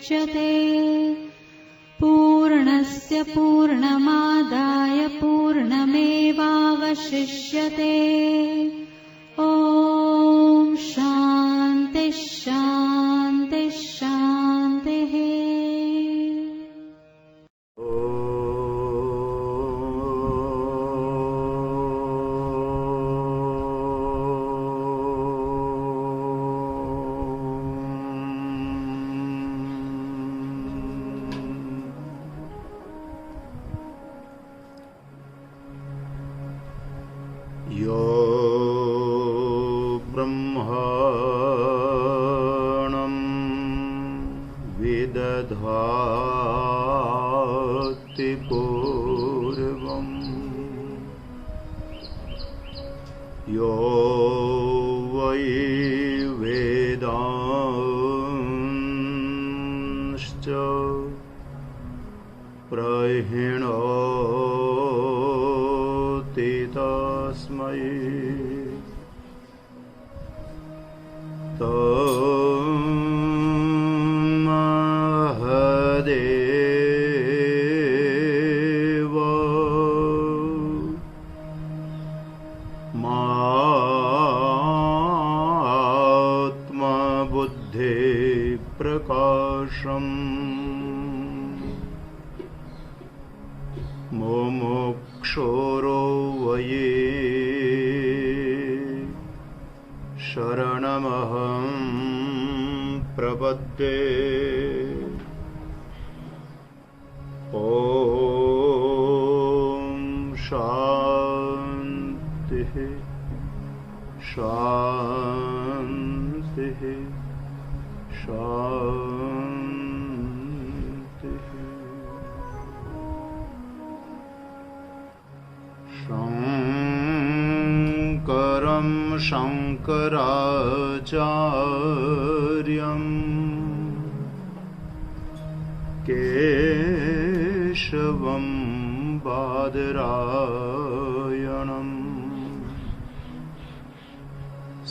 मुच्यते। पूर्णस्य पूर्णमादाय पूर्णमेवावशिष्यते। ॐ शान्ति शान्ति शान्तिः। यो ब्रह्माणं विदधाति पूर्वं यो वै वेदांश्च प्रहिणोति तस्मै तन्महदेव मात्मबुद्धि प्रकाशम् मुमुक्षोरो वये शरणमहं प्रपद्ये। ॐ शान्तिः शान्तिः शान्तिः। शङ्करं शङ्कराचार्यं केशवं बादरायणं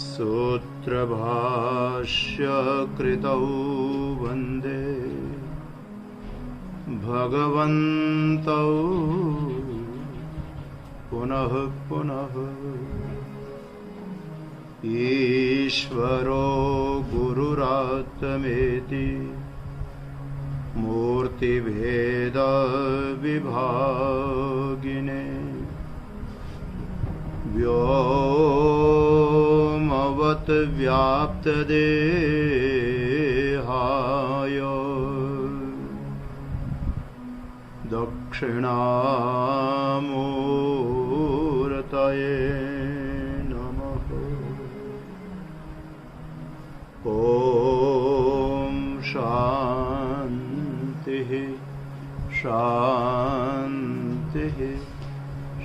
सूत्रभाष्यकृतौ वन्दे भगवन्तौ पुनः पुनः। ईश्वरो गुरुरात्मेति मूर्तिभेद विभागिने व्योमवत् व्याप्तदेहाय दक्षिणामूर्तये नमः। ॐ शान्तिः शान्तिः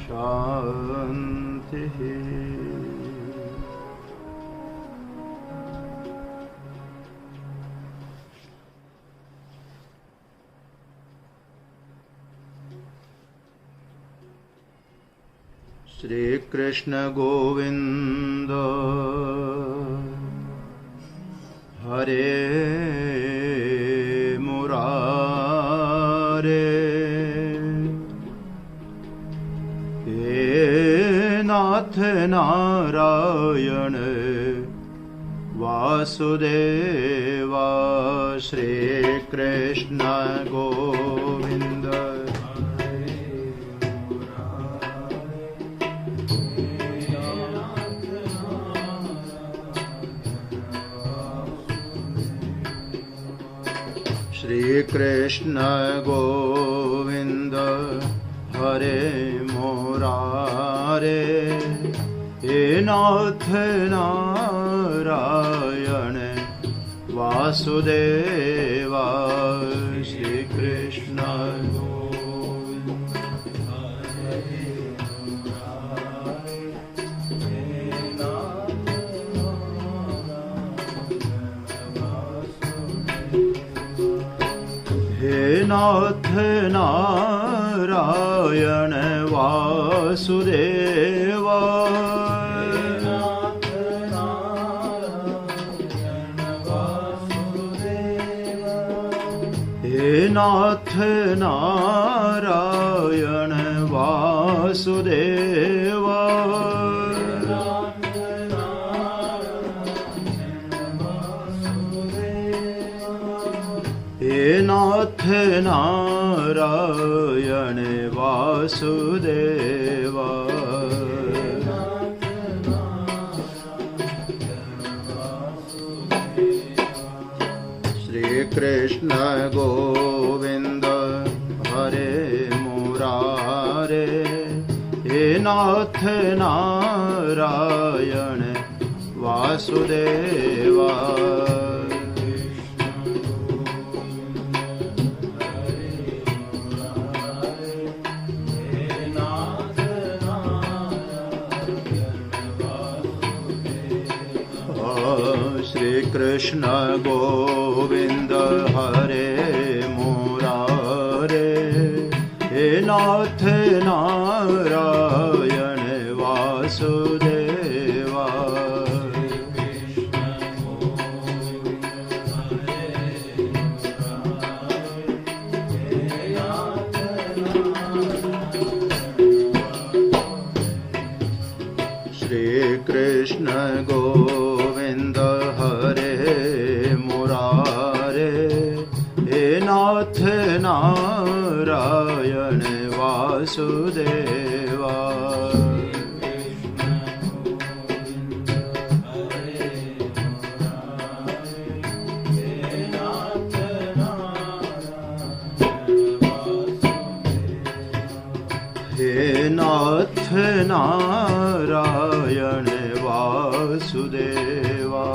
शान्तिः। श्री कृष्ण गोविंद हरे मुरारे, हे नाथ नारायण वासुदेवा। श्री कृष्ण गोविंद श्री कृष्ण गोविंद हरे मुरारे, हे नाथ नारायण वासुदेवा। श्री कृष्ण हे नाथ नारायण वासुदेवा। नाथ नारायण वासुदेवा हे नाथ नारायण वासुदेवा श्री कृष्ण गोविंद हरे मुरारे हे नाथ नारायण वासुदेवा श्री कृष्ण गोविंद हरे मुरारे हे नाथ नारायण वासुदेवा श्री कृष्ण गोविंद हरे मुरारे हे नाथ नारायण वासुदेवा हे नाथ नारायण वासुदेवा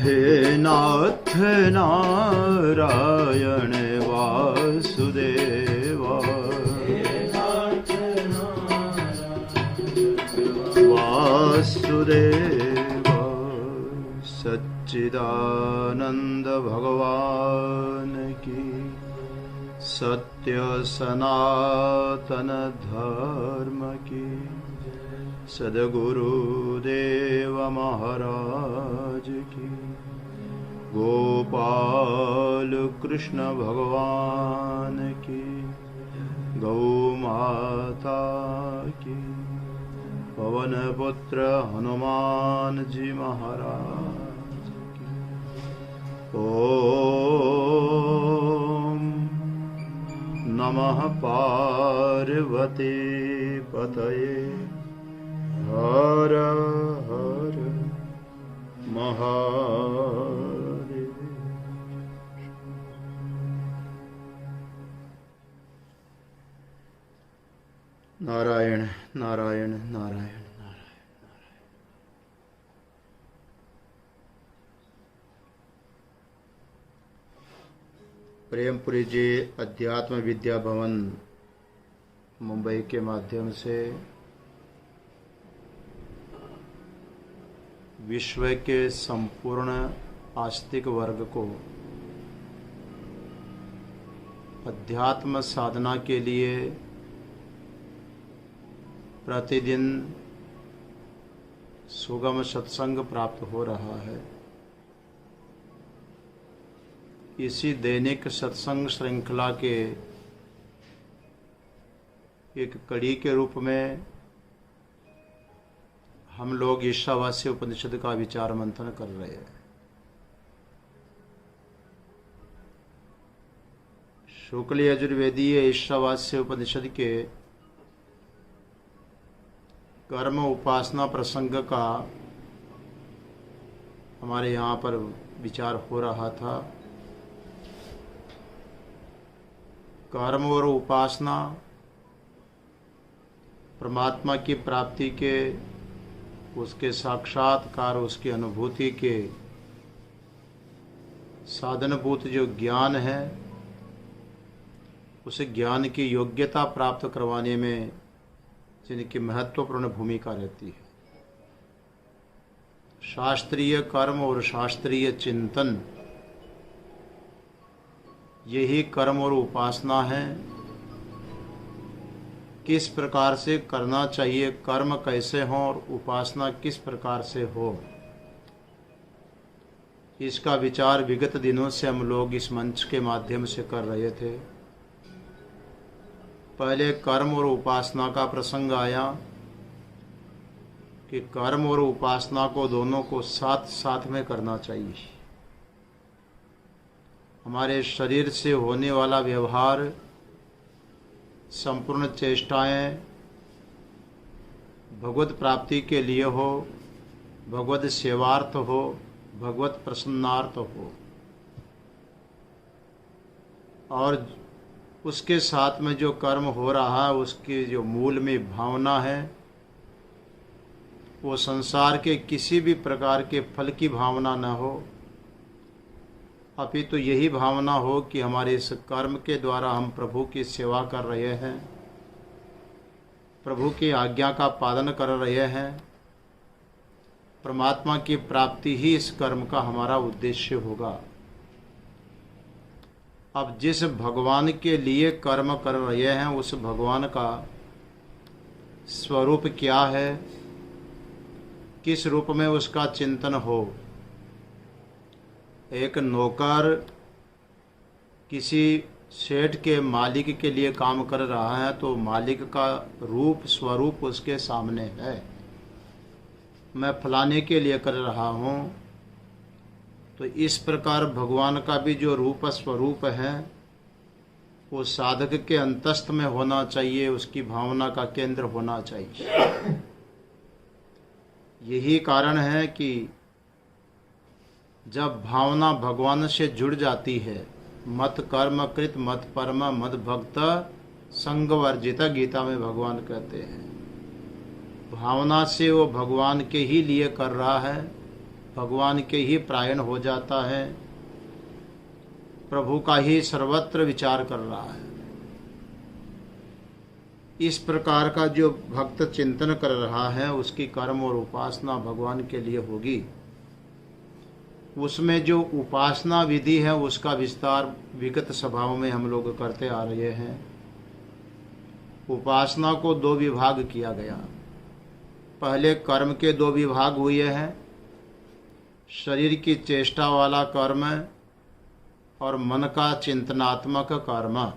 हे नाथ नारायण वासुदेवा वासुदेवा सच्चिदानंद भगवान की सत्य सनातन धर्म की सद्गुरुदेव महाराज की गोपाल कृष्ण भगवान की गौ माता की पवन पुत्र हनुमान जी महाराज की ओम नमः पार्वती पतये हर हर महादेव। नारायण नारायण नारायण प्रेमपुरी जी अध्यात्म विद्या भवन मुंबई के माध्यम से विश्व के संपूर्ण आस्तिक वर्ग को अध्यात्म साधना के लिए प्रतिदिन सुगम सत्संग प्राप्त हो रहा है। इसी दैनिक सत्संग श्रृंखला के एक कड़ी के रूप में हम लोग ईशावास्य उपनिषद का विचार मंथन कर रहे हैं। शुक्ल यजुर्वेदीय ईशावास्य उपनिषद के कर्म उपासना प्रसंग का हमारे यहाँ पर विचार हो रहा था। कर्म और उपासना परमात्मा की प्राप्ति के, उसके साक्षात्कार, उसकी अनुभूति के साधनभूत जो ज्ञान है, उस ज्ञान की योग्यता प्राप्त करवाने में जिनकी महत्वपूर्ण भूमिका रहती है। शास्त्रीय कर्म और शास्त्रीय चिंतन, यही कर्म और उपासना है। किस प्रकार से करना चाहिए, कर्म कैसे हो और उपासना किस प्रकार से हो, इसका विचार विगत दिनों से हम लोग इस मंच के माध्यम से कर रहे थे। पहले कर्म और उपासना का प्रसंग आया कि कर्म और उपासना को दोनों को साथ साथ में करना चाहिए। हमारे शरीर से होने वाला व्यवहार, संपूर्ण चेष्टाएं भगवत प्राप्ति के लिए हो, भगवत सेवार्थ हो, भगवत प्रसन्नार्थ हो, और उसके साथ में जो कर्म हो रहा है उसकी जो मूल में भावना है वो संसार के किसी भी प्रकार के फल की भावना न हो, अपितु यही भावना हो कि हमारे इस कर्म के द्वारा हम प्रभु की सेवा कर रहे हैं, प्रभु की आज्ञा का पालन कर रहे हैं, परमात्मा की प्राप्ति ही इस कर्म का हमारा उद्देश्य होगा। अब जिस भगवान के लिए कर्म कर रहे हैं उस भगवान का स्वरूप क्या है, किस रूप में उसका चिंतन हो। एक नौकर किसी सेठ के मालिक के लिए काम कर रहा है तो मालिक का रूप स्वरूप उसके सामने है, मैं फलाने के लिए कर रहा हूँ। तो इस प्रकार भगवान का भी जो रूप स्वरूप है वो साधक के अंतस्थ में होना चाहिए, उसकी भावना का केंद्र होना चाहिए। यही कारण है कि जब भावना भगवान से जुड़ जाती है, मत कर्म कृत मत परम मद भक्त संग वर्जित, गीता में भगवान कहते हैं। भावना से वो भगवान के ही लिए कर रहा है, भगवान के ही प्रायण हो जाता है, प्रभु का ही सर्वत्र विचार कर रहा है। इस प्रकार का जो भक्त चिंतन कर रहा है उसकी कर्म और उपासना भगवान के लिए होगी। उसमें जो उपासना विधि है उसका विस्तार विगत सभाओं में हम लोग करते आ रहे हैं। उपासना को दो विभाग किया गया। पहले कर्म के दो विभाग हुए हैं, शरीर की चेष्टा वाला कर्म और मन का चिंतनात्मक कर्म,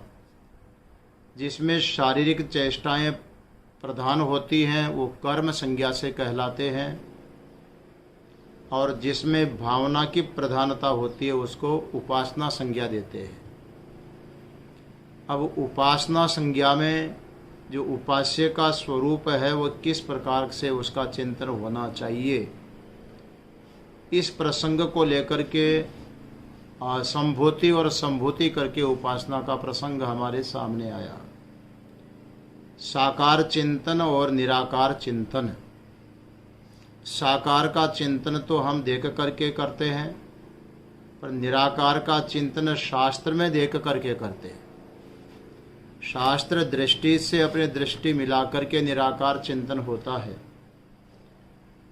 जिसमें शारीरिक चेष्टाएं प्रधान होती हैं वो कर्म संज्ञा से कहलाते हैं, और जिसमें भावना की प्रधानता होती है उसको उपासना संज्ञा देते हैं। अब उपासना संज्ञा में जो उपास्य का स्वरूप है वो किस प्रकार से उसका चिंतन होना चाहिए, इस प्रसंग को लेकर के संभूति और संभूति करके उपासना का प्रसंग हमारे सामने आया। साकार चिंतन और निराकार चिंतन। साकार का चिंतन तो हम देख करके करते हैं, पर निराकार का चिंतन शास्त्र में देख करके करते हैं। शास्त्र दृष्टि से अपने दृष्टि मिला करके निराकार चिंतन होता है,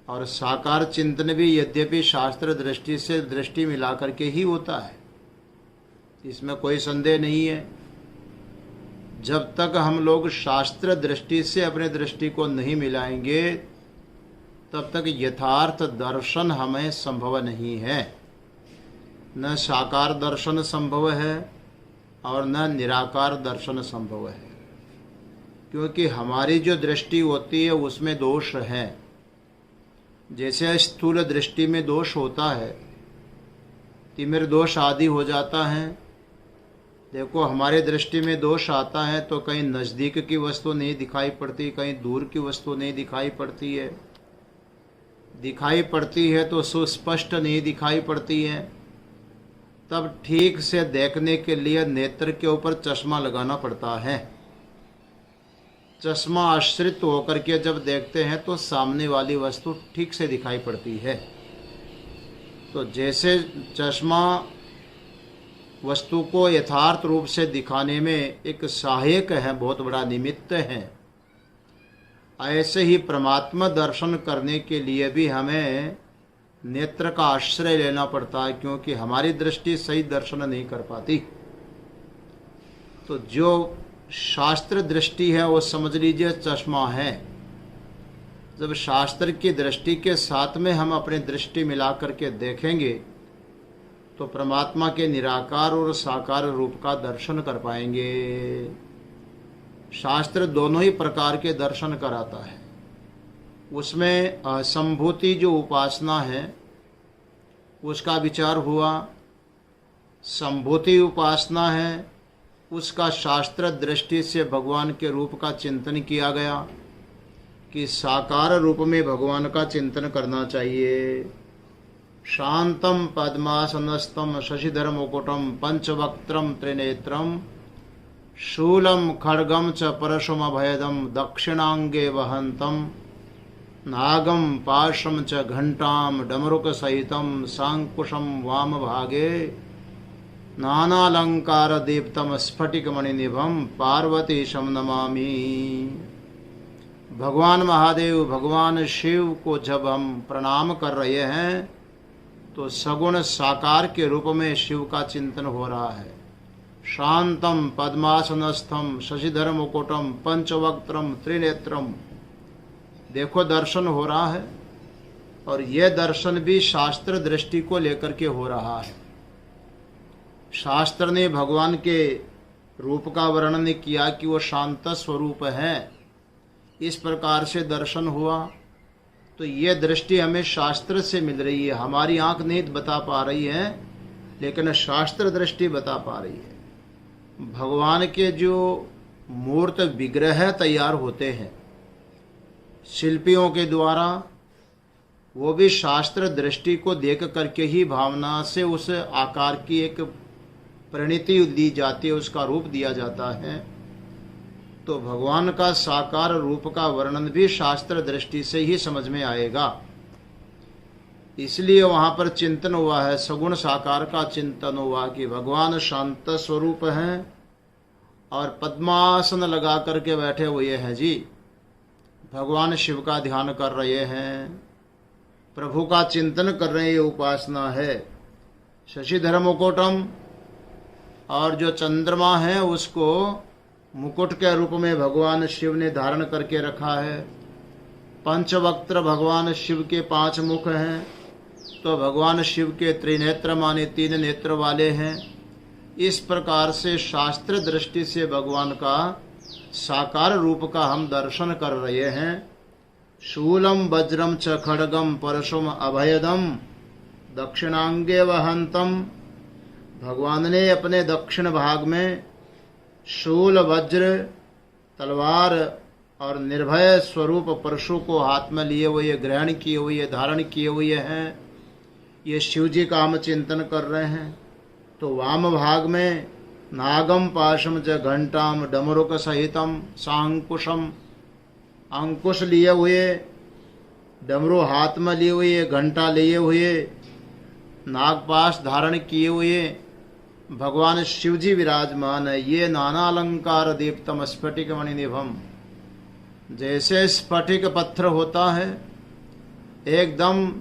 और साकार चिंतन भी यद्यपि शास्त्र दृष्टि से दृष्टि मिला करके ही होता है, इसमें कोई संदेह नहीं है। जब तक हम लोग शास्त्र दृष्टि से अपने दृष्टि को नहीं मिलाएंगे तब तक यथार्थ दर्शन हमें संभव नहीं है। न साकार दर्शन संभव है और न निराकार दर्शन संभव है, क्योंकि हमारी जो दृष्टि होती है उसमें दोष है। जैसे स्थूल दृष्टि में दोष होता है, तिमिर दोष आदि हो जाता है। देखो, हमारे दृष्टि में दोष आता है तो कहीं नज़दीक की वस्तु नहीं दिखाई पड़ती, कहीं दूर की वस्तु नहीं दिखाई पड़ती है, दिखाई पड़ती है तो सुस्पष्ट नहीं दिखाई पड़ती है। तब ठीक से देखने के लिए नेत्र के ऊपर चश्मा लगाना पड़ता है। चश्मा आश्रित होकर के जब देखते हैं तो सामने वाली वस्तु ठीक से दिखाई पड़ती है। तो जैसे चश्मा वस्तु को यथार्थ रूप से दिखाने में एक सहायक है, बहुत बड़ा निमित्त है, ऐसे ही परमात्मा दर्शन करने के लिए भी हमें नेत्र का आश्रय लेना पड़ता है, क्योंकि हमारी दृष्टि सही दर्शन नहीं कर पाती। तो जो शास्त्र दृष्टि है वो समझ लीजिए चश्मा है। जब शास्त्र की दृष्टि के साथ में हम अपनी दृष्टि मिला करके देखेंगे तो परमात्मा के निराकार और साकार रूप का दर्शन कर पाएंगे। शास्त्र दोनों ही प्रकार के दर्शन कराता है। उसमें असंभूति जो उपासना है उसका विचार हुआ, संभूति उपासना है उसका शास्त्र दृष्टि से भगवान के रूप का चिंतन किया गया कि साकार रूप में भगवान का चिंतन करना चाहिए। शांतम पद्मासनस्थम शशिधर मुकुटम पंचवक्त्रम त्रिनेत्रम शूलम खड्गम च परशुम अभयदम दक्षिणांगे वहंतम नागम पाशम च घंटाम डमरुक सहितम सांकुशम वाम भागे नानालंकार दीप्तम स्फटिक मणिनिभम पार्वतीशम नमामि। भगवान महादेव भगवान शिव को जब हम प्रणाम कर रहे हैं तो सगुण साकार के रूप में शिव का चिंतन हो रहा है। शांतम पद्मासनस्थम शशिधर मुकुटम पंचवक्त्रम त्रिनेत्रम, देखो दर्शन हो रहा है। और यह दर्शन भी शास्त्र दृष्टि को लेकर के हो रहा है। शास्त्र ने भगवान के रूप का वर्णन किया कि वो शांत स्वरूप है, इस प्रकार से दर्शन हुआ। तो ये दृष्टि हमें शास्त्र से मिल रही है। हमारी आंख नहीं बता पा रही है, लेकिन शास्त्र दृष्टि बता पा रही है। भगवान के जो मूर्त विग्रह तैयार होते हैं शिल्पियों के द्वारा, वो भी शास्त्र दृष्टि को देख करके ही भावना से उस आकार की एक परिणति दी जाती है, उसका रूप दिया जाता है। तो भगवान का साकार रूप का वर्णन भी शास्त्र दृष्टि से ही समझ में आएगा। इसलिए वहां पर चिंतन हुआ है, सगुण साकार का चिंतन हुआ कि भगवान शांत स्वरूप हैं और पद्मासन लगा करके बैठे हुए हैं जी। भगवान शिव का ध्यान कर रहे हैं, प्रभु का चिंतन कर रहे हैं, ये उपासना है। शशिधर मुकुटम, और जो चंद्रमा है उसको मुकुट के रूप में भगवान शिव ने धारण करके रखा है। पंचवक्त्र, भगवान शिव के 5 मुख हैं, तो भगवान शिव के त्रिनेत्र माने 3 नेत्र वाले हैं। इस प्रकार से शास्त्र दृष्टि से भगवान का साकार रूप का हम दर्शन कर रहे हैं। शूलम वज्रम च खड्गम परशुम अभयदम दक्षिणांगे वहंतम, भगवान ने अपने दक्षिण भाग में शूल, वज्र, तलवार और निर्भय स्वरूप परशु को हाथ में लिए हुए, ग्रहण किए हुए, धारण किए हुए हैं। ये शिव जी का हम चिंतन कर रहे हैं। तो वाम भाग में नागम पाशम च घंटाम डमरुक सहितम सांकुशम, अंकुश लिए हुए, डमरू हाथ में लिए हुए, घंटा लिए हुए, नागपाश धारण किए हुए भगवान शिव जी विराजमान है। ये नाना अलंकार दीप्तम स्फटिक मणिनिभम, जैसे स्फटिक पत्थर होता है एकदम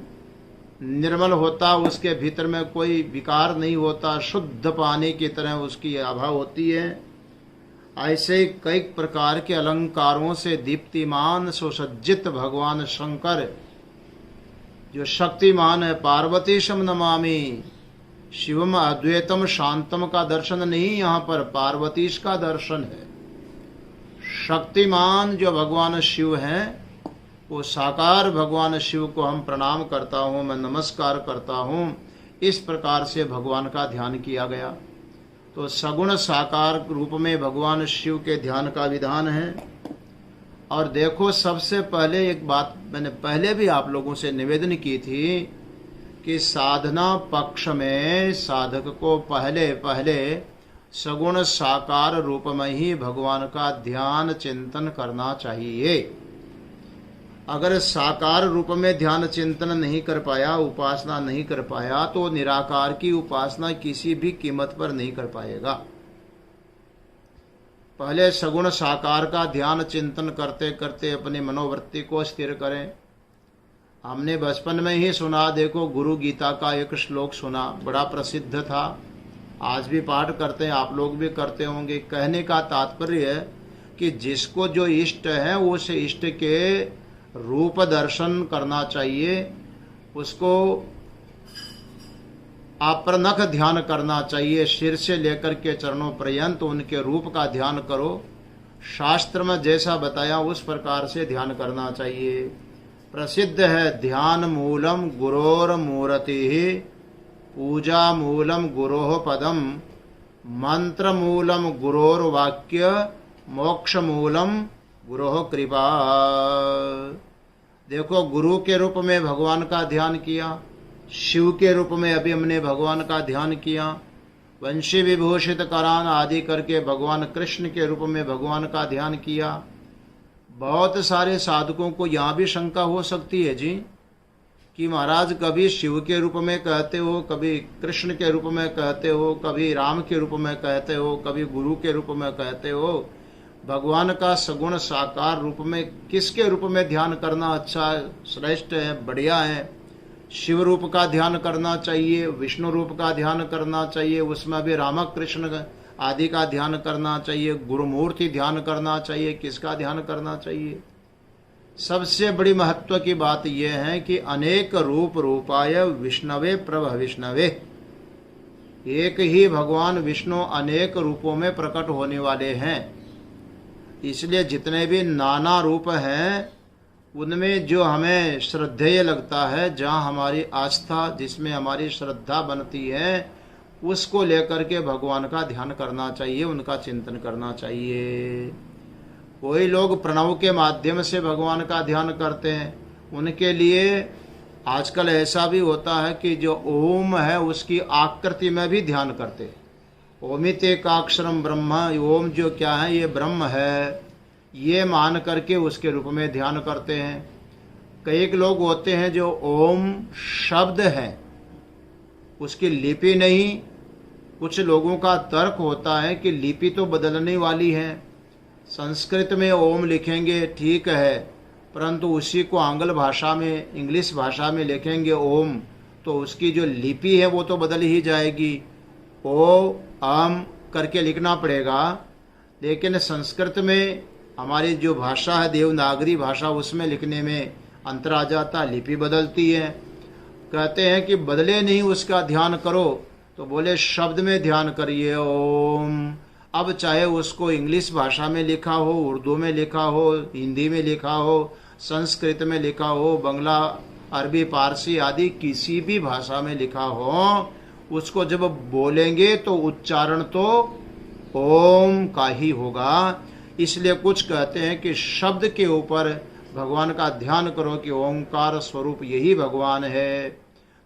निर्मल होता, उसके भीतर में कोई विकार नहीं होता, शुद्ध पानी की तरह उसकी आभा होती है। ऐसे कई प्रकार के अलंकारों से दीप्तिमान सुसज्जित भगवान शंकर जो शक्तिमान है। पार्वतीशम नमामि, शिवम अद्वैतम शांतम का दर्शन नहीं, यहाँ पर पार्वतीश का दर्शन है। शक्तिमान जो भगवान शिव हैं, वो साकार भगवान शिव को हम प्रणाम करता हूँ, मैं नमस्कार करता हूँ। इस प्रकार से भगवान का ध्यान किया गया। तो सगुण साकार रूप में भगवान शिव के ध्यान का विधान है। और देखो, सबसे पहले एक बात मैंने पहले भी आप लोगों से निवेदन की थी कि साधना पक्ष में साधक को पहले सगुण साकार रूप में ही भगवान का ध्यान चिंतन करना चाहिए। अगर साकार रूप में ध्यान चिंतन नहीं कर पाया, उपासना नहीं कर पाया, तो निराकार की उपासना किसी भी कीमत पर नहीं कर पाएगा। पहले सगुण साकार का ध्यान चिंतन करते करते अपनी मनोवृत्ति को स्थिर करें। हमने बचपन में ही सुना, देखो गुरु गीता का एक श्लोक सुना, बड़ा प्रसिद्ध था, आज भी पाठ करते हैं, आप लोग भी करते होंगे। कहने का तात्पर्य है कि जिसको जो इष्ट है उस इष्ट के रूप दर्शन करना चाहिए, उसको अप्रनख ध्यान करना चाहिए। सिर से लेकर के चरणों पर्यंत उनके रूप का ध्यान करो। शास्त्र में जैसा बताया उस प्रकार से ध्यान करना चाहिए। प्रसिद्ध है ध्यान मूलम गुरोर मूर्ति, पूजा मूलम गुरोह पदम, मंत्र मूलम गुरोर वाक्य, मोक्ष मूलम गुरोह कृपा। देखो, गुरु के रूप में भगवान का ध्यान किया, शिव के रूप में अभी हमने भगवान का ध्यान किया, वंशी विभूषित करान आदि करके भगवान कृष्ण के रूप में भगवान का ध्यान किया। बहुत सारे साधकों को यहाँ भी शंका हो सकती है जी कि महाराज कभी शिव के रूप में कहते हो, कभी कृष्ण के रूप में कहते हो, कभी राम के रूप में कहते हो, कभी गुरु के रूप में कहते हो। भगवान का सगुण साकार रूप में किसके रूप में ध्यान करना अच्छा श्रेष्ठ है, बढ़िया है? शिव रूप का ध्यान करना चाहिए, विष्णु रूप का ध्यान करना चाहिए, उसमें भी राम कृष्ण आदि का ध्यान करना चाहिए, गुरुमूर्ति ध्यान करना चाहिए। किसका ध्यान करना चाहिए? सबसे बड़ी महत्व की बात यह है कि अनेक रूप रूपाय विष्णवे प्रभ विष्णवे, एक ही भगवान विष्णु अनेक रूपों में प्रकट होने वाले हैं। इसलिए जितने भी नाना रूप हैं उनमें जो हमें श्रद्धेय लगता है, जहाँ हमारी आस्था, जिसमें हमारी श्रद्धा बनती है, उसको लेकर के भगवान का ध्यान करना चाहिए, उनका चिंतन करना चाहिए। कोई लोग प्रणव के माध्यम से भगवान का ध्यान करते हैं, उनके लिए आजकल ऐसा भी होता है कि जो ओम है उसकी आकृति में भी ध्यान करते हैं। ओमित एकाक्षरम ब्रह्म, ओम जो क्या है ये ब्रह्म है, ये मान करके उसके रूप में ध्यान करते हैं। कई लोग होते हैं जो ओम शब्द है उसकी लिपि नहीं। कुछ लोगों का तर्क होता है कि लिपि तो बदलने वाली है, संस्कृत में ओम लिखेंगे ठीक है, परंतु उसी को आंग्ल भाषा में, इंग्लिश भाषा में लिखेंगे ओम, तो उसकी जो लिपि है वो तो बदल ही जाएगी। ओ आम करके लिखना पड़ेगा। लेकिन संस्कृत में हमारी जो भाषा है देवनागरी भाषा, उसमें लिखने में अंतर आ जाता, लिपि बदलती है। कहते हैं कि बदले नहीं, उसका ध्यान करो, तो बोले शब्द में ध्यान करिए ओम। अब चाहे उसको इंग्लिश भाषा में लिखा हो, उर्दू में लिखा हो, हिंदी में लिखा हो, संस्कृत में लिखा हो, बंगला, अरबी, पारसी आदि किसी भी भाषा में लिखा हो, उसको जब बोलेंगे तो उच्चारण तो ओम का ही होगा। इसलिए कुछ कहते हैं कि शब्द के ऊपर भगवान का ध्यान करो कि ओंकार स्वरूप यही भगवान है।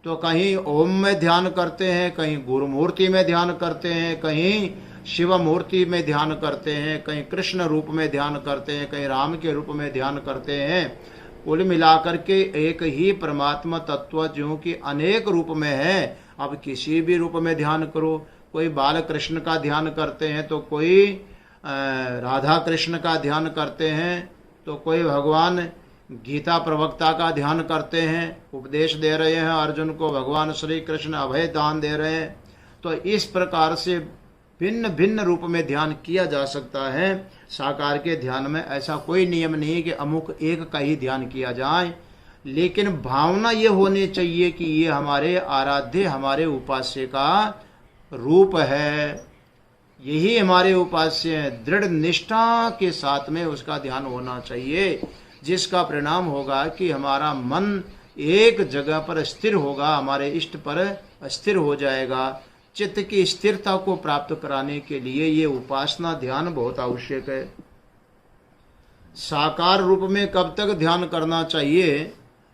तो कहीं ओम में ध्यान करते हैं, कहीं गुरुमूर्ति में ध्यान करते हैं, कहीं शिव मूर्ति में ध्यान करते हैं, कहीं कृष्ण रूप में ध्यान करते हैं, कहीं राम के रूप में ध्यान करते हैं। कुल मिलाकर के एक ही परमात्मा तत्व जो कि अनेक रूप में है। अब किसी भी रूप में ध्यान करो, कोई बाल कृष्ण का ध्यान करते हैं, तो कोई राधा कृष्ण का ध्यान करते हैं, तो कोई भगवान गीता प्रवक्ता का ध्यान करते हैं, उपदेश दे रहे हैं अर्जुन को, भगवान श्री कृष्ण अभय दान दे रहे हैं। तो इस प्रकार से भिन्न भिन्न रूप में ध्यान किया जा सकता है। साकार के ध्यान में ऐसा कोई नियम नहीं कि अमुक एक का ही ध्यान किया जाए, लेकिन भावना ये होनी चाहिए कि ये हमारे आराध्य, हमारे उपास्य का रूप है, यही हमारे उपास्य है। दृढ़ निष्ठा के साथ में उसका ध्यान होना चाहिए, जिसका परिणाम होगा कि हमारा मन एक जगह पर स्थिर होगा, हमारे इष्ट पर स्थिर हो जाएगा। चित्त की स्थिरता को प्राप्त कराने के लिए ये उपासना ध्यान बहुत आवश्यक है। साकार रूप में कब तक ध्यान करना चाहिए?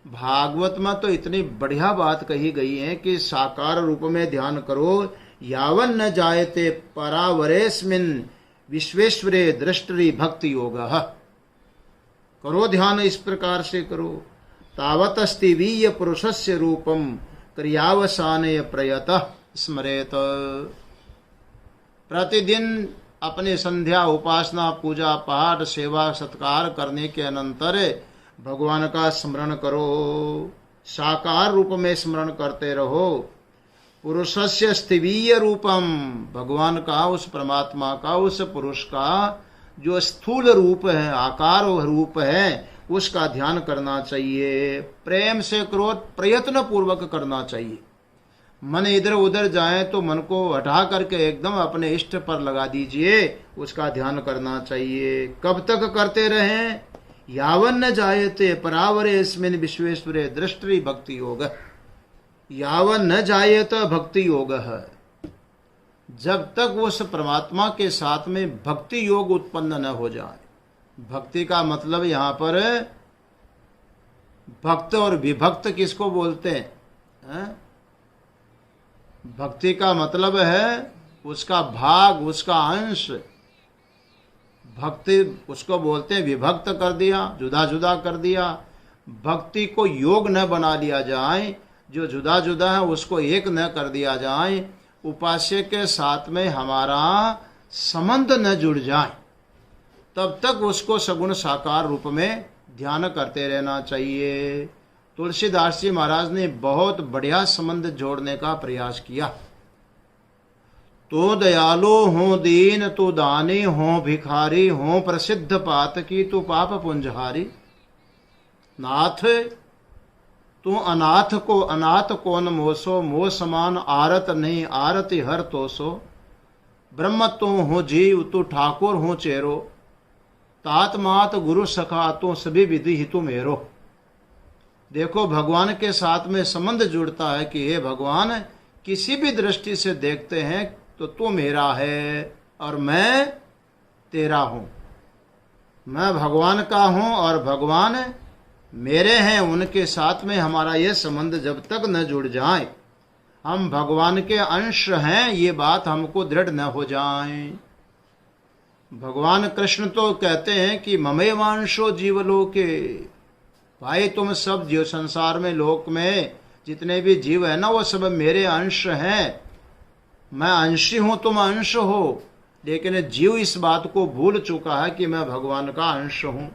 भागवत में तो इतनी बढ़िया बात कही गई है कि साकार रूप में ध्यान करो, यावन न जायते परावरेस्मिन विश्वेश्वरे दृष्टि भक्ति योग। करो ध्यान, इस प्रकार से करो। तावत अस्तिवीय पुरुषस्य रूपम क्रियावसानय प्रयतः स्मरेत। प्रतिदिन अपने संध्या, उपासना, पूजा, पाठ, सेवा, सत्कार करने के अनंतर भगवान का स्मरण करो। साकार रूप में स्मरण करते रहो। पुरुषस्य स्थिवीय रूपम, भगवान का, उस परमात्मा का, उस पुरुष का जो स्थूल रूप है, आकार रूप है, उसका ध्यान करना चाहिए। प्रेम से करो, प्रयत्न पूर्वक करना चाहिए। मन इधर उधर जाए तो मन को हटा करके एकदम अपने इष्ट पर लगा दीजिए, उसका ध्यान करना चाहिए। कब तक करते रहें? यावन न जायते परावरे अस्मिन् विश्वेश्वरे दृष्टि भक्ति योग। यावन न जायत भक्ति योग है, जब तक उस परमात्मा के साथ में भक्ति योग उत्पन्न न हो जाए। भक्ति का मतलब यहाँ पर भक्त और विभक्त किसको बोलते हैं? भक्ति का मतलब है उसका भाग, उसका अंश। भक्ति उसको बोलते हैं विभक्त कर दिया, जुदा जुदा कर दिया। भक्ति को योग न बना लिया जाए, जो जुदा जुदा है उसको एक न कर दिया जाए, उपास्य के साथ में हमारा संबंध न जुड़ जाए, तब तक उसको सगुण साकार रूप में ध्यान करते रहना चाहिए। तुलसीदास जी महाराज ने बहुत बढ़िया संबंध जोड़ने का प्रयास किया। तो दयालु हो दीन, तो दानी हो भिखारी, हो प्रसिद्ध पातकी, तो पाप पुंजहारी। नाथ तू अनाथ को अनाथ कौन मोसो, मो समान आरत नहीं आरति हर तोसो। ब्रह्म तू हो जीव, तू ठाकुर हो चेरो, तात मात गुरु सखा, तू सभी विधि हितु मेरो। देखो भगवान के साथ में संबंध जुड़ता है कि हे भगवान, किसी भी दृष्टि से देखते हैं तो तू मेरा है और मैं तेरा हूं। मैं भगवान का हूं और भगवान मेरे हैं। उनके साथ में हमारा यह संबंध जब तक न जुड़ जाए, हम भगवान के अंश हैं, ये बात हमको दृढ़ न हो जाए। भगवान कृष्ण तो कहते हैं कि ममेवांशो जीवलोके, भाई तुम सब जीव संसार में लोक में जितने भी जीव है ना, वो सब मेरे अंश हैं। मैं अंशी हूं, तुम अंश हो, लेकिन जीव इस बात को भूल चुका है कि मैं भगवान का अंश हूं।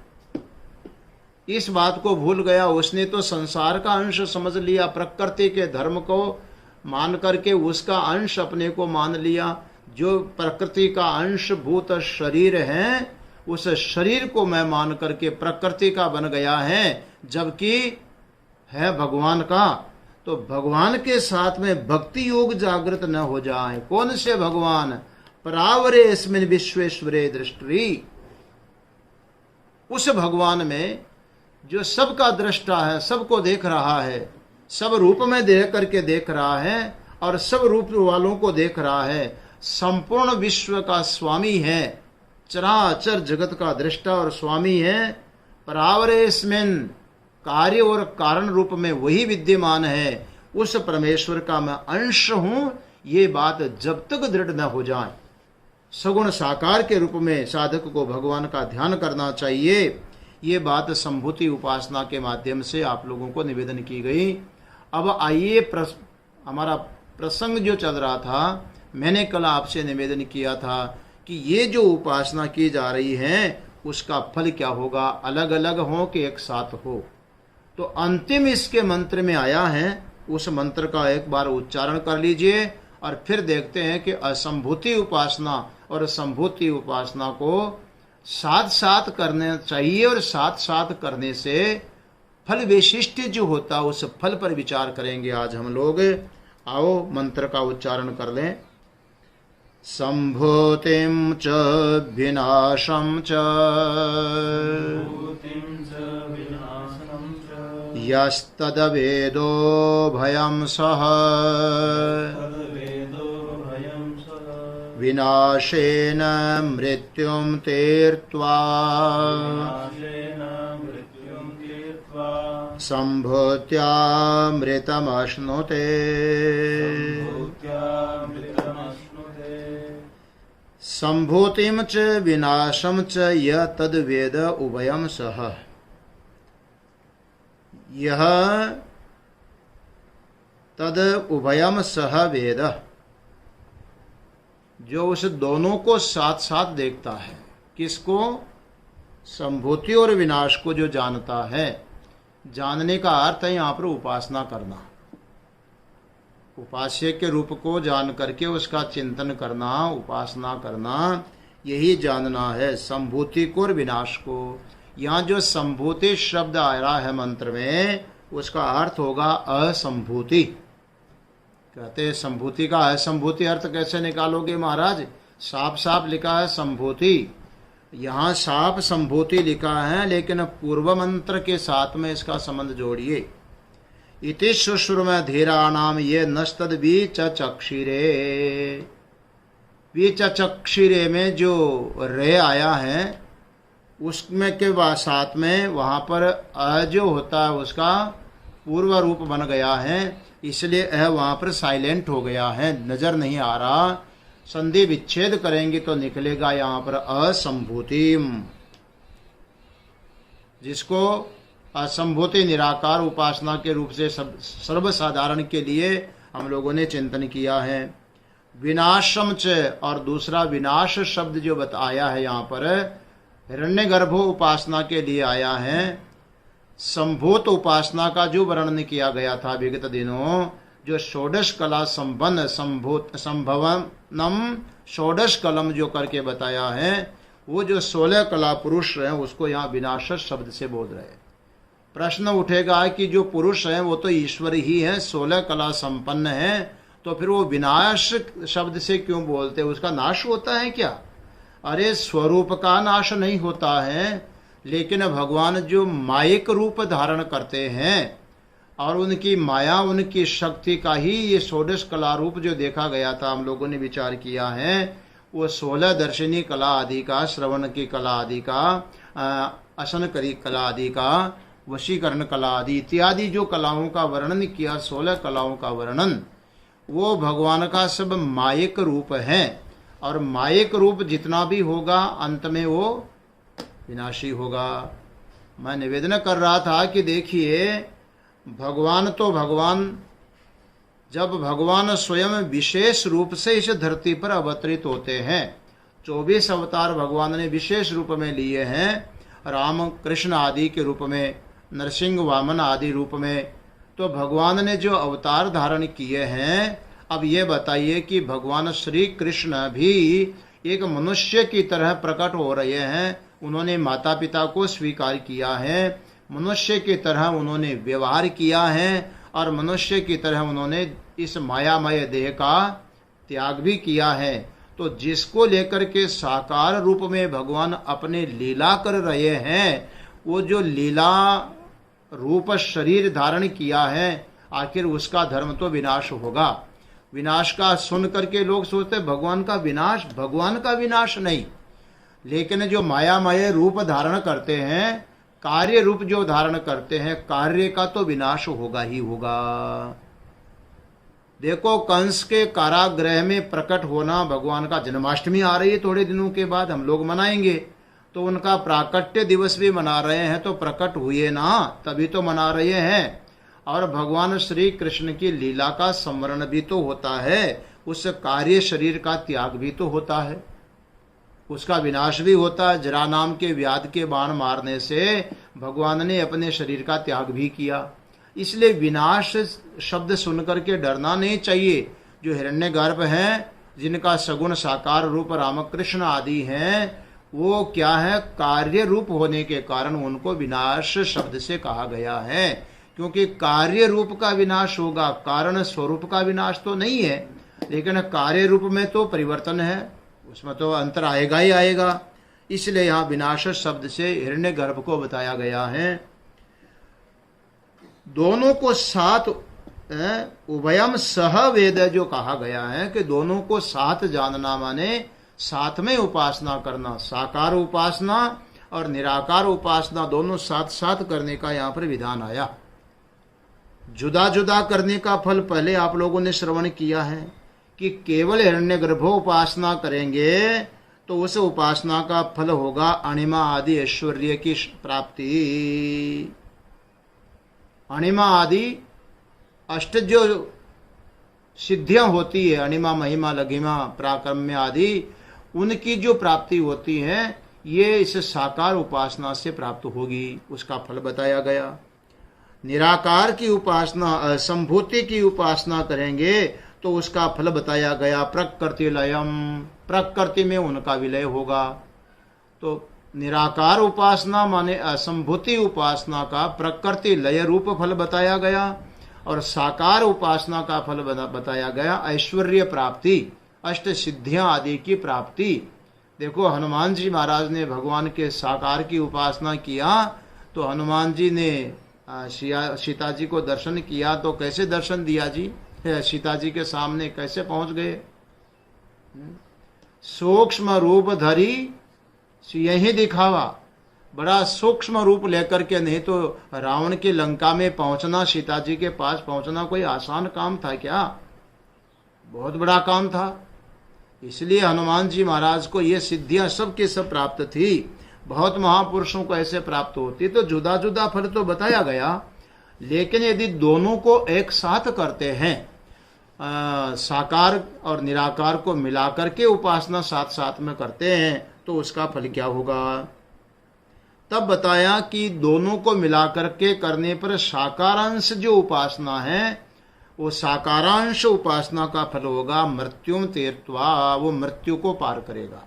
इस बात को भूल गया, उसने तो संसार का अंश समझ लिया, प्रकृति के धर्म को मान करके उसका अंश अपने को मान लिया। जो प्रकृति का अंश भूत शरीर है, उस शरीर को मैं मान करके प्रकृति का बन गया है, जबकि है भगवान का। तो भगवान के साथ में भक्ति योग जागृत न हो जाए। कौन से भगवान? परावरे अस्मिन् विश्वेश्वरे दृष्टि। उस भगवान में जो सबका दृष्टा है, सबको देख रहा है, सब रूप में देख करके देख रहा है और सब रूप वालों को देख रहा है, संपूर्ण विश्व का स्वामी है, चराचर जगत का दृष्टा और स्वामी है। परावरेस्मिन्, कार्य और कारण रूप में वही विद्यमान है। उस परमेश्वर का मैं अंश हूं, ये बात जब तक दृढ़ न हो जाए, सगुण साकार के रूप में साधक को भगवान का ध्यान करना चाहिए। ये बात संभूति उपासना के माध्यम से आप लोगों को निवेदन की गई। अब आइए हमारा प्रसंग जो चल रहा था, मैंने कल आपसे निवेदन किया था कि ये जो उपासना की जा रही है उसका फल क्या होगा, अलग अलग हो कि एक साथ हो। तो अंतिम इसके मंत्र में आया है, उस मंत्र का एक बार उच्चारण कर लीजिए और फिर देखते हैं कि असंभूति उपासना और संभूति उपासना को साथ साथ करना चाहिए और साथ साथ करने से फल विशिष्ट जो होता है उस फल पर विचार करेंगे आज हम लोग। आओ मंत्र का उच्चारण कर लें। संभूतिं च विनाशं च यस्तद्वेदो भयं सः विनाशेन मृत्युं तीर्त्वा संभूत्यामृतमश्नुते। संभूतिं च विनाशं च य तद्वेद उभयं सः। यह तद उभयं सह वेद, जो उस दोनों को साथ साथ देखता है। किसको? संभूति और विनाश को जो जानता है। जानने का अर्थ है यहाँ पर उपासना करना, उपास्य के रूप को जान करके उसका चिंतन करना, उपासना करना, यही जानना है संभूति को और विनाश को। यहाँ जो संभूति शब्द आ रहा है मंत्र में, उसका अर्थ होगा असंभूति। कहते संभूति का असंभूति अर्थ कैसे निकालोगे महाराज? साफ साफ लिखा है संभूति, यहाँ साफ संभूति लिखा है, लेकिन पूर्व मंत्र के साथ में इसका संबंध जोड़िए। इति शुश्रुम धीराणाम ये नस्तद बीच चक्षिरे, बीच चक्षिरे में जो रे आया है उसमें के साथ में वहाँ पर अ जो होता है उसका पूर्व रूप बन गया है, इसलिए अ वहाँ पर साइलेंट हो गया है, नजर नहीं आ रहा। संधि विच्छेद करेंगे तो निकलेगा यहाँ पर असंभूतिम, जिसको असंभूति निराकार उपासना के रूप से सर्वसाधारण के लिए हम लोगों ने चिंतन किया है। विनाशम च, और दूसरा विनाश शब्द जो बताया है यहाँ पर हिरण्यगर्भ उपासना के लिए आया है। संभूत उपासना का जो वर्णन किया गया था विगत दिनों, जो षोडश कला संपन्न संभवनम षोडश कलम जो करके बताया है, वो जो 16 कला पुरुष हैं उसको यहाँ विनाश शब्द से बोल रहे हैं। प्रश्न उठेगा कि जो पुरुष हैं वो तो ईश्वर ही है, 16 कला संपन्न है, तो फिर वो विनाश शब्द से क्यों बोलते? उसका नाश होता है क्या? अरे स्वरूप का नाश नहीं होता है, लेकिन भगवान जो मायिक रूप धारण करते हैं और उनकी माया उनकी शक्ति का ही ये षोडश कला रूप जो देखा गया था, हम लोगों ने विचार किया है, वो 16 दर्शनी कला आदि का, श्रवण की कला आदि का, असन करी कला आदि का, वशीकरण कला आदि इत्यादि जो कलाओं का वर्णन किया, 16 कलाओं का वर्णन, वो भगवान का सब मायिक रूप है। और मायिक रूप जितना भी होगा अंत में वो विनाशी होगा। मैं निवेदन कर रहा था कि देखिए भगवान तो भगवान, जब भगवान स्वयं विशेष रूप से इस धरती पर अवतरित होते हैं, 24 अवतार भगवान ने विशेष रूप में लिए हैं, राम कृष्ण आदि के रूप में, नरसिंह वामन आदि रूप में, तो भगवान ने जो अवतार धारण किए हैं, अब ये बताइए कि भगवान श्री कृष्ण भी एक मनुष्य की तरह प्रकट हो रहे हैं। उन्होंने माता पिता को स्वीकार किया है, मनुष्य की तरह उन्होंने व्यवहार किया है और मनुष्य की तरह उन्होंने इस मायामय देह का त्याग भी किया है। तो जिसको लेकर के साकार रूप में भगवान अपने लीला कर रहे हैं, वो जो लीला रूप शरीर धारण किया है, आखिर उसका धर्म तो विनाश होगा। विनाश का सुन करके लोग सोचते भगवान का विनाश, भगवान का विनाश नहीं, लेकिन जो मायामय रूप धारण करते हैं, कार्य रूप जो धारण करते हैं, कार्य का तो विनाश होगा ही होगा। देखो कंस के कारागृह में प्रकट होना, भगवान का जन्माष्टमी आ रही है, थोड़े दिनों के बाद हम लोग मनाएंगे, तो उनका प्राकट्य दिवस भी मना रहे हैं, तो प्रकट हुए ना तभी तो मना रहे हैं। और भगवान श्री कृष्ण की लीला का स्मरण भी तो होता है, उस कार्य शरीर का त्याग भी तो होता है, उसका विनाश भी होता है। जरा नाम के व्याध के बाण मारने से भगवान ने अपने शरीर का त्याग भी किया। इसलिए विनाश शब्द सुनकर के डरना नहीं चाहिए। जो हिरण्यगर्भ हैं, जिनका सगुण साकार रूप रामकृष्ण आदि हैं, वो क्या है, कार्य रूप होने के कारण उनको विनाश शब्द से कहा गया है, क्योंकि कार्य रूप का विनाश होगा, कारण स्वरूप का विनाश तो नहीं है, लेकिन कार्य रूप में तो परिवर्तन है, उसमें तो अंतर आएगा ही आएगा। इसलिए यहाँ विनाश शब्द से हिरण्यगर्भ को बताया गया है। दोनों को साथ उभयम सह वेद जो कहा गया है कि दोनों को साथ जानना, माने साथ में उपासना करना, साकार उपासना और निराकार उपासना दोनों साथ साथ करने का यहाँ पर विधान आया। जुदा जुदा करने का फल पहले आप लोगों ने श्रवण किया है कि केवल हिरण्यगर्भ उपासना करेंगे तो उस उपासना का फल होगा अणिमा आदि ऐश्वर्य की प्राप्ति। अणिमा आदि अष्ट जो सिद्धियां होती है, अणिमा महिमा लघिमा पराक्रम्य आदि, उनकी जो प्राप्ति होती है, ये इस साकार उपासना से प्राप्त होगी, उसका फल बताया गया। निराकार की उपासना, असंभूति की उपासना करेंगे तो उसका फल बताया गया प्रकृति लयम, प्रकृति में उनका विलय होगा। तो निराकार उपासना माने असंभूति उपासना का प्रकृति लय रूप फल बताया गया, और साकार उपासना का फल बताया गया ऐश्वर्य प्राप्ति, अष्ट सिद्धियां आदि की प्राप्ति। देखो हनुमान जी महाराज ने भगवान के साकार की उपासना किया तो हनुमान जी ने सीता जी को दर्शन किया तो कैसे दर्शन दिया जी? सीता जी के सामने कैसे पहुंच गए? सूक्ष्म रूप धरी यही दिखावा, बड़ा सूक्ष्म रूप लेकर के, नहीं तो रावण की लंका में पहुंचना, सीता जी के पास पहुंचना कोई आसान काम था क्या? बहुत बड़ा काम था। इसलिए हनुमान जी महाराज को ये सिद्धियां सब के सब प्राप्त थी। बहुत महापुरुषों को ऐसे प्राप्त होती, तो जुदा जुदा फल तो बताया गया, लेकिन यदि दोनों को एक साथ करते हैं, साकार और निराकार को मिलाकर के उपासना साथ साथ में करते हैं, तो उसका फल क्या होगा? तब बताया कि दोनों को मिलाकर के करने पर साकारांश जो उपासना है, वो साकारांश उपासना का फल होगा मृत्युम तीर्थवा, वो मृत्यु को पार करेगा,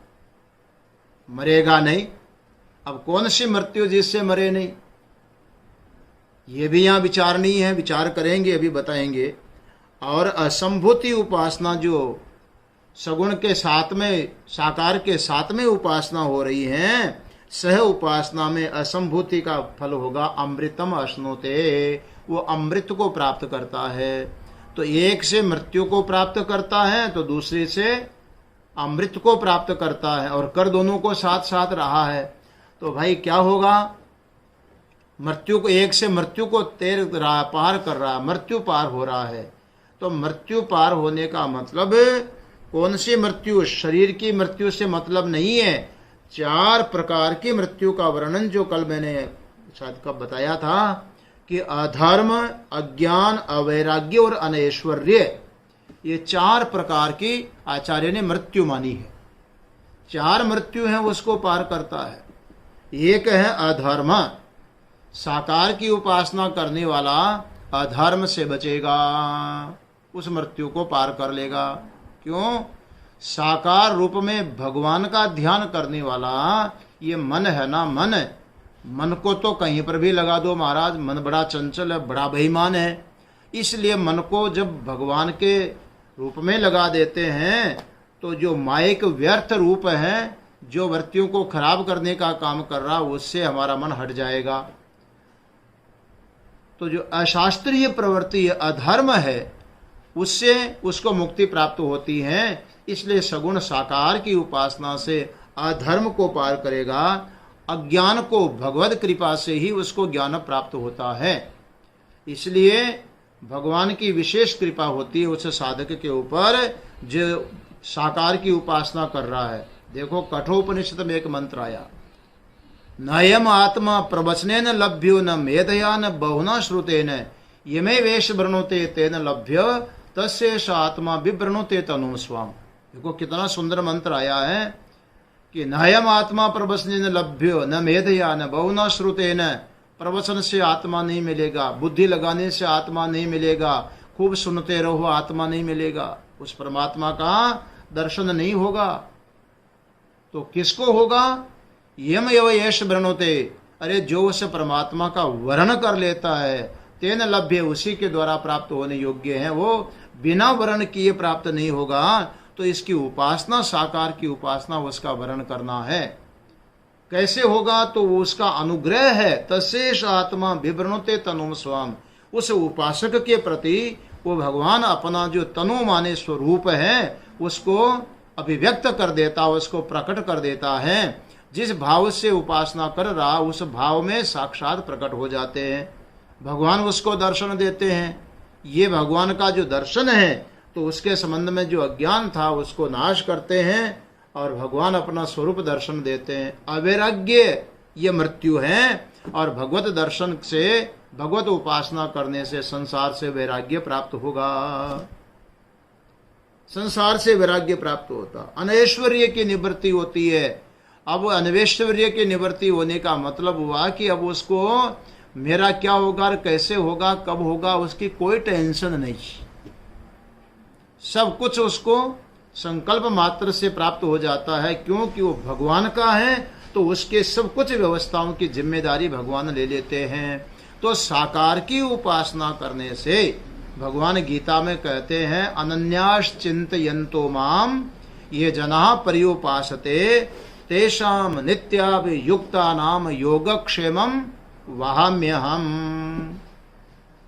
मरेगा नहीं। अब कौन सी मृत्यु जिससे मरे नहीं, ये भी यहां विचारणीय है, विचार करेंगे, अभी बताएंगे। और असंभूति उपासना जो सगुण के साथ में, साकार के साथ में उपासना हो रही है, सह उपासना में असंभूति का फल होगा अमृतम अश्नुते, वो अमृत को प्राप्त करता है। तो एक से मृत्यु को प्राप्त करता है तो दूसरे से अमृत को प्राप्त करता है, और कर दोनों को साथ साथ रहा है। तो भाई क्या होगा? मृत्यु को, एक से मृत्यु को तैर रहा, पार कर रहा, मृत्यु पार हो रहा है। तो मृत्यु पार होने का मतलब कौन सी मृत्यु? शरीर की मृत्यु से मतलब नहीं है। 4 प्रकार की मृत्यु का वर्णन जो कल मैंने शायद कब बताया था कि अधर्म, अज्ञान, अवैराग्य और अनैश्वर्य, ये 4 प्रकार की आचार्य ने मृत्यु मानी है। 4 मृत्यु हैं, उसको पार करता है। एक है अधर्म, साकार की उपासना करने वाला अधर्म से बचेगा, उस मृत्यु को पार कर लेगा। क्यों? साकार रूप में भगवान का ध्यान करने वाला ये मन है ना, मन को तो कहीं पर भी लगा दो महाराज, मन बड़ा चंचल है, बड़ा बेईमान है। इसलिए मन को जब भगवान के रूप में लगा देते हैं तो जो मायिक व्यर्थ रूप है, जो वृत्तियों को खराब करने का काम कर रहा, उससे हमारा मन हट जाएगा। तो जो अशास्त्रीय प्रवृत्ति अधर्म है, उससे उसको मुक्ति प्राप्त होती है। इसलिए सगुण साकार की उपासना से अधर्म को पार करेगा, अज्ञान को भगवत कृपा से ही उसको ज्ञान प्राप्त होता है। इसलिए भगवान की विशेष कृपा होती है उस साधक के ऊपर जो साकार की उपासना कर रहा है। देखो कठोपनिषद में एक मंत्र आया, नयम आत्मा प्रवचनेन लभ्यो न मेधया न बहुना श्रुतेन यमे वेश वृणुते तेन लभ्य तस्येष आत्मा विवृणुते तनु स्वाम। देखो कितना सुंदर मंत्र आया है कि नयम आत्मा प्रवचनेन लभ्यो न मेधया न बहुना श्रुतेन, प्रवचन से आत्मा नहीं मिलेगा, बुद्धि लगाने से आत्मा नहीं मिलेगा, खूब सुनते रहो आत्मा नहीं मिलेगा, उस परमात्मा का दर्शन नहीं होगा। तो किसको होगा? यम यव यश वृणुते, अरे जो उस परमात्मा का वर्ण कर लेता है, तेन लभ्य, उसी के द्वारा प्राप्त होने योग्य है, वो बिना वर्ण किए प्राप्त नहीं होगा। तो इसकी उपासना, साकार की उपासना, उसका वर्ण करना है। कैसे होगा? तो उसका अनुग्रह है, तस्येष आत्मा विवृणुते तनु स्वाम, उस उपासक के प्रति वो भगवान अपना जो तनु माने स्वरूप है उसको अभिव्यक्त कर देता, उसको प्रकट कर देता है। जिस भाव से उपासना कर रहा उस भाव में साक्षात प्रकट हो जाते हैं, भगवान उसको दर्शन देते हैं। ये भगवान का जो दर्शन है तो उसके संबंध में जो अज्ञान था उसको नाश करते हैं और भगवान अपना स्वरूप दर्शन देते हैं। अवैराग्य ये मृत्यु है, और भगवत दर्शन से, भगवत उपासना करने से संसार से वैराग्य प्राप्त होगा, संसार से वैराग्य प्राप्त होता, अनैश्वर्य की निवृत्ति होती है। अब अनैश्वर्य की निवृत्ति होने का मतलब हुआ कि अब उसको मेरा क्या होगा, कैसे होगा, कब होगा, उसकी कोई टेंशन नहीं, सब कुछ उसको संकल्प मात्र से प्राप्त हो जाता है। क्योंकि वो भगवान का है तो उसके सब कुछ व्यवस्थाओं की जिम्मेदारी भगवान ले लेते हैं। तो साकार की उपासना करने से भगवान गीता में कहते हैं अनन्यास चिंतयन्तो माम ये जना पर्युपासते तेषाम नित्याभियुक्ता नाम योगक्षेमम वहाम्यहम।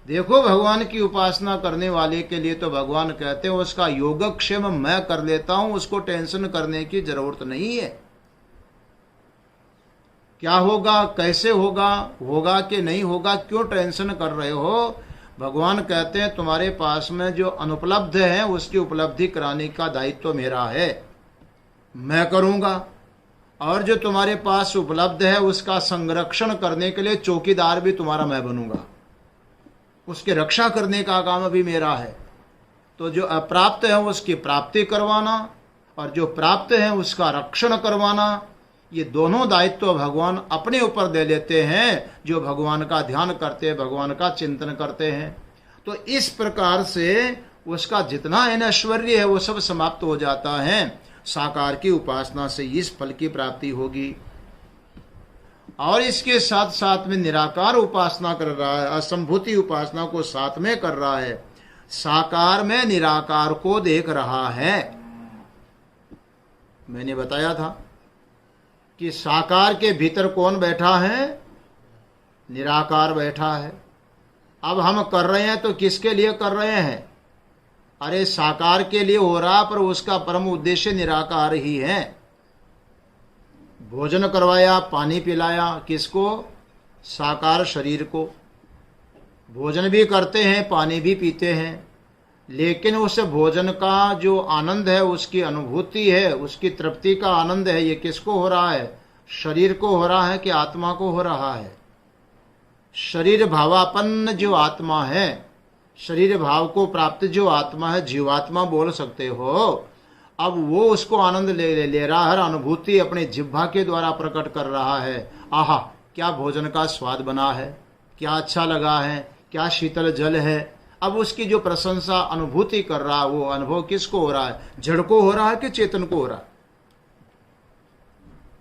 देखो, भगवान की उपासना करने वाले के लिए तो भगवान कहते हैं उसका योगक्षेम मैं कर लेता हूं, उसको टेंशन करने की जरूरत नहीं है। क्या होगा, कैसे होगा, होगा कि नहीं होगा, क्यों टेंशन कर रहे हो? भगवान कहते हैं तुम्हारे पास में जो अनुपलब्ध है उसकी उपलब्धि कराने का दायित्व मेरा है, मैं करूंगा। और जो तुम्हारे पास उपलब्ध है उसका संरक्षण करने के लिए चौकीदार भी तुम्हारा मैं बनूंगा, उसकी रक्षा करने का काम भी मेरा है। तो जो अप्राप्त है उसकी प्राप्ति करवाना और जो प्राप्त है उसका रक्षण करवाना, ये दोनों दायित्व भगवान अपने ऊपर दे लेते हैं जो भगवान का ध्यान करते हैं, भगवान का चिंतन करते हैं। तो इस प्रकार से उसका जितना ऐश्वर्य है वो सब समाप्त हो जाता है। साकार की उपासना से इस फल की प्राप्ति होगी। और इसके साथ साथ में निराकार उपासना कर रहा है, असंभूति उपासना को साथ में कर रहा है, साकार में निराकार को देख रहा है। मैंने बताया था कि साकार के भीतर कौन बैठा है? निराकार बैठा है। अब हम कर रहे हैं तो किसके लिए कर रहे हैं? अरे साकार के लिए हो रहा, पर उसका परम उद्देश्य निराकार ही है। भोजन करवाया, पानी पिलाया, किसको? साकार शरीर को। भोजन भी करते हैं, पानी भी पीते हैं, लेकिन उस भोजन का जो आनंद है, उसकी अनुभूति है, उसकी तृप्ति का आनंद है, ये किसको हो रहा है? शरीर को हो रहा है कि आत्मा को हो रहा है? शरीर भावापन्न जो आत्मा है, शरीर भाव को प्राप्त जो आत्मा है, जीवात्मा बोल सकते हो, अब वो उसको आनंद ले रहा है, अनुभूति अपने जिह्वा के द्वारा प्रकट कर रहा है। आहा, क्या भोजन का स्वाद बना है, क्या अच्छा लगा है, क्या शीतल जल है। अब उसकी जो प्रशंसा अनुभूति कर रहा है, वो अनुभव किसको हो रहा है? जड़ को हो रहा है कि चेतन को हो रहा है?